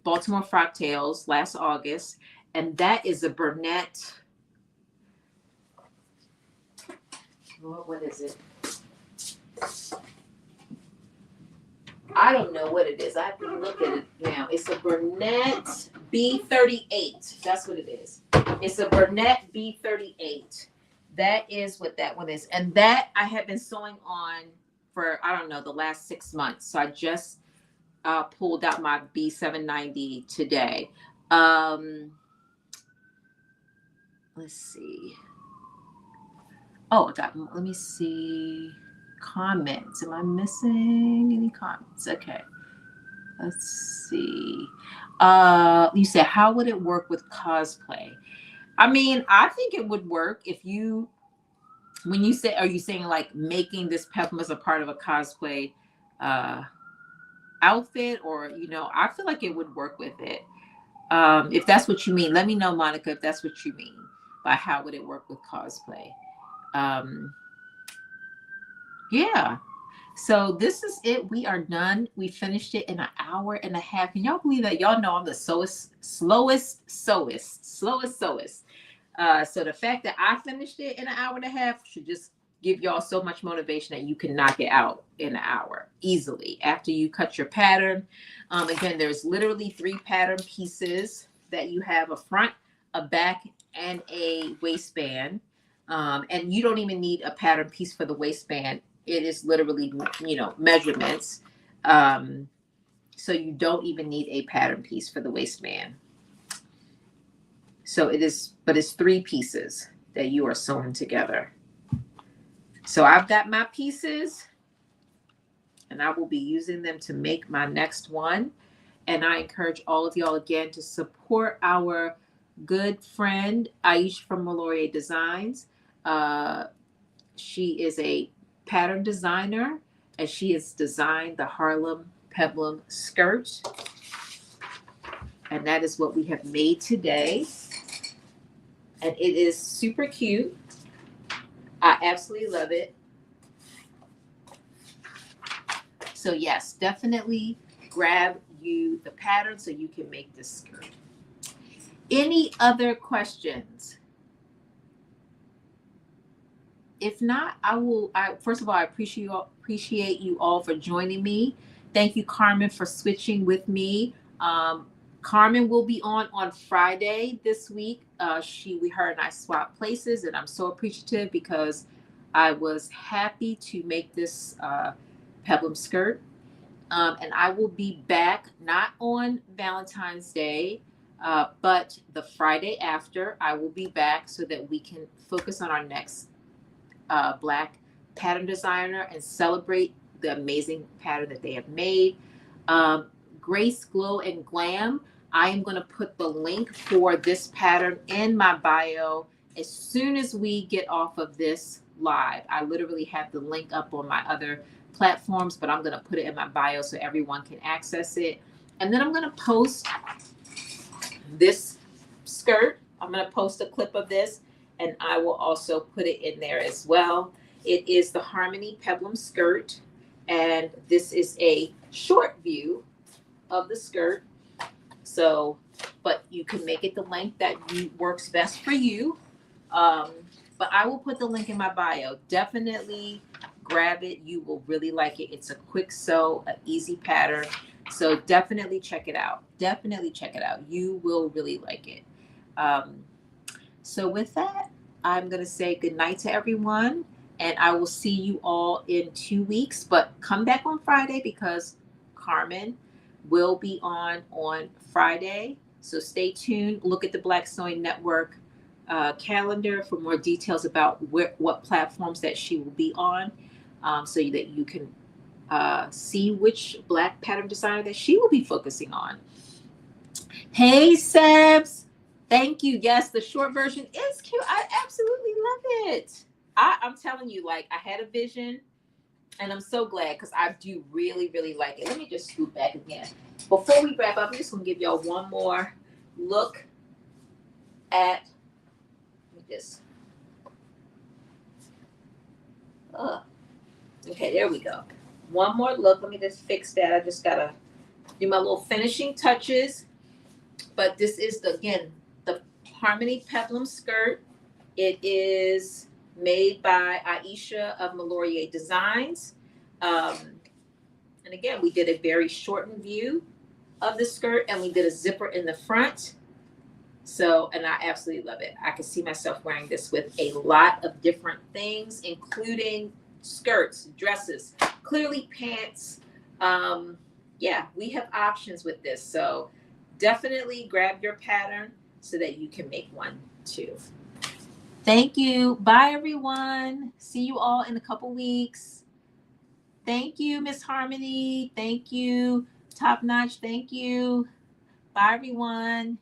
Baltimore Frock Tales last August, and that is a Burnett. What is it? I don't know what it is. I have to look at it now. It's a Burnett B38. That's what it is. It's a Burnett B38. That is what that one is. And that I have been sewing on for, I don't know, the last 6 months. So I just pulled out my B790 today. Let's see. Oh, let me see. comments. Am I missing any comments? Okay. Let's see. You said, how would it work with cosplay? I mean, I think it would work if you, when you say, are you saying like making this peplum as a part of a cosplay outfit, or, you know, I feel like it would work with it. If that's what you mean, let me know, Monica, if that's what you mean by how would it work with cosplay. Yeah. So this is it. We are done. We finished it in an hour and a half. Can y'all believe that? Y'all know I'm the slowest. So the fact that I finished it in an hour and a half should just give y'all so much motivation that you can knock it out in an hour easily after you cut your pattern. Again, there's literally 3 pattern pieces that you have: a front, a back, and a waistband. And you don't even need a pattern piece for the waistband. It is literally, you know, measurements. So you don't even need a pattern piece for the waistband. So it is, but it's 3 pieces that you are sewing together. So I've got my pieces and I will be using them to make my next one. And I encourage all of y'all again to support our good friend, Aiysha from MaloriA Designs. She is a pattern designer, and she has designed the Harmony Peplum skirt. And that is what we have made today. And it is super cute. I absolutely love it. So yes, definitely grab you the pattern so you can make this skirt. Any other questions? If not, first of all, I appreciate you all for joining me. Thank you, Carmen, for switching with me. Carmen will be on Friday this week. Her and I swapped places, and I'm so appreciative because I was happy to make this peplum skirt. And I will be back not on Valentine's Day, but the Friday after. I will be back so that we can focus on our next Black pattern designer and celebrate the amazing pattern that they have made. Grace Glow and Glam. I am going to put the link for this pattern in my bio as soon as we get off of this live. I literally have the link up on my other platforms, but I'm going to put it in my bio so everyone can access it. And then I'm going to post this skirt. I'm going to post a clip of this, and I will also put it in there as well. It is the Harmony Peplum skirt, and this is a short view of the skirt. So, but you can make it the length that works best for you. But I will put the link in my bio. Definitely grab it. You will really like it. It's a quick sew, an easy pattern. So definitely check it out. Definitely check it out. You will really like it. So with that, I'm going to say good night to everyone. And I will see you all in 2 weeks. But come back on Friday because Carmen will be on Friday. So stay tuned. Look at the Black Sewing Network calendar for more details about what platforms that she will be on, so that you can see which Black pattern designer that she will be focusing on. Hey, Sebs. Thank you. Yes, the short version is cute. I absolutely love it. I'm telling you, like, I had a vision. And I'm so glad because I do really, really like it. Let me just scoot back again. Before we wrap up, I'm just going to give y'all one more look at this. Okay, there we go. One more look. Let me just fix that. I just got to do my little finishing touches. But this is, again, the Harmony Peplum skirt. It is made by Aiysha of MaloriA Designs. And again, we did a very shortened view of the skirt, and we did a zipper in the front. So, and I absolutely love it. I can see myself wearing this with a lot of different things, including skirts, dresses, clearly pants. Yeah, we have options with this. So definitely grab your pattern so that you can make one too. Thank you. Bye, everyone. See you all in a couple weeks. Thank you, Miss Harmony. Thank you, Top Notch. Thank you. Bye, everyone.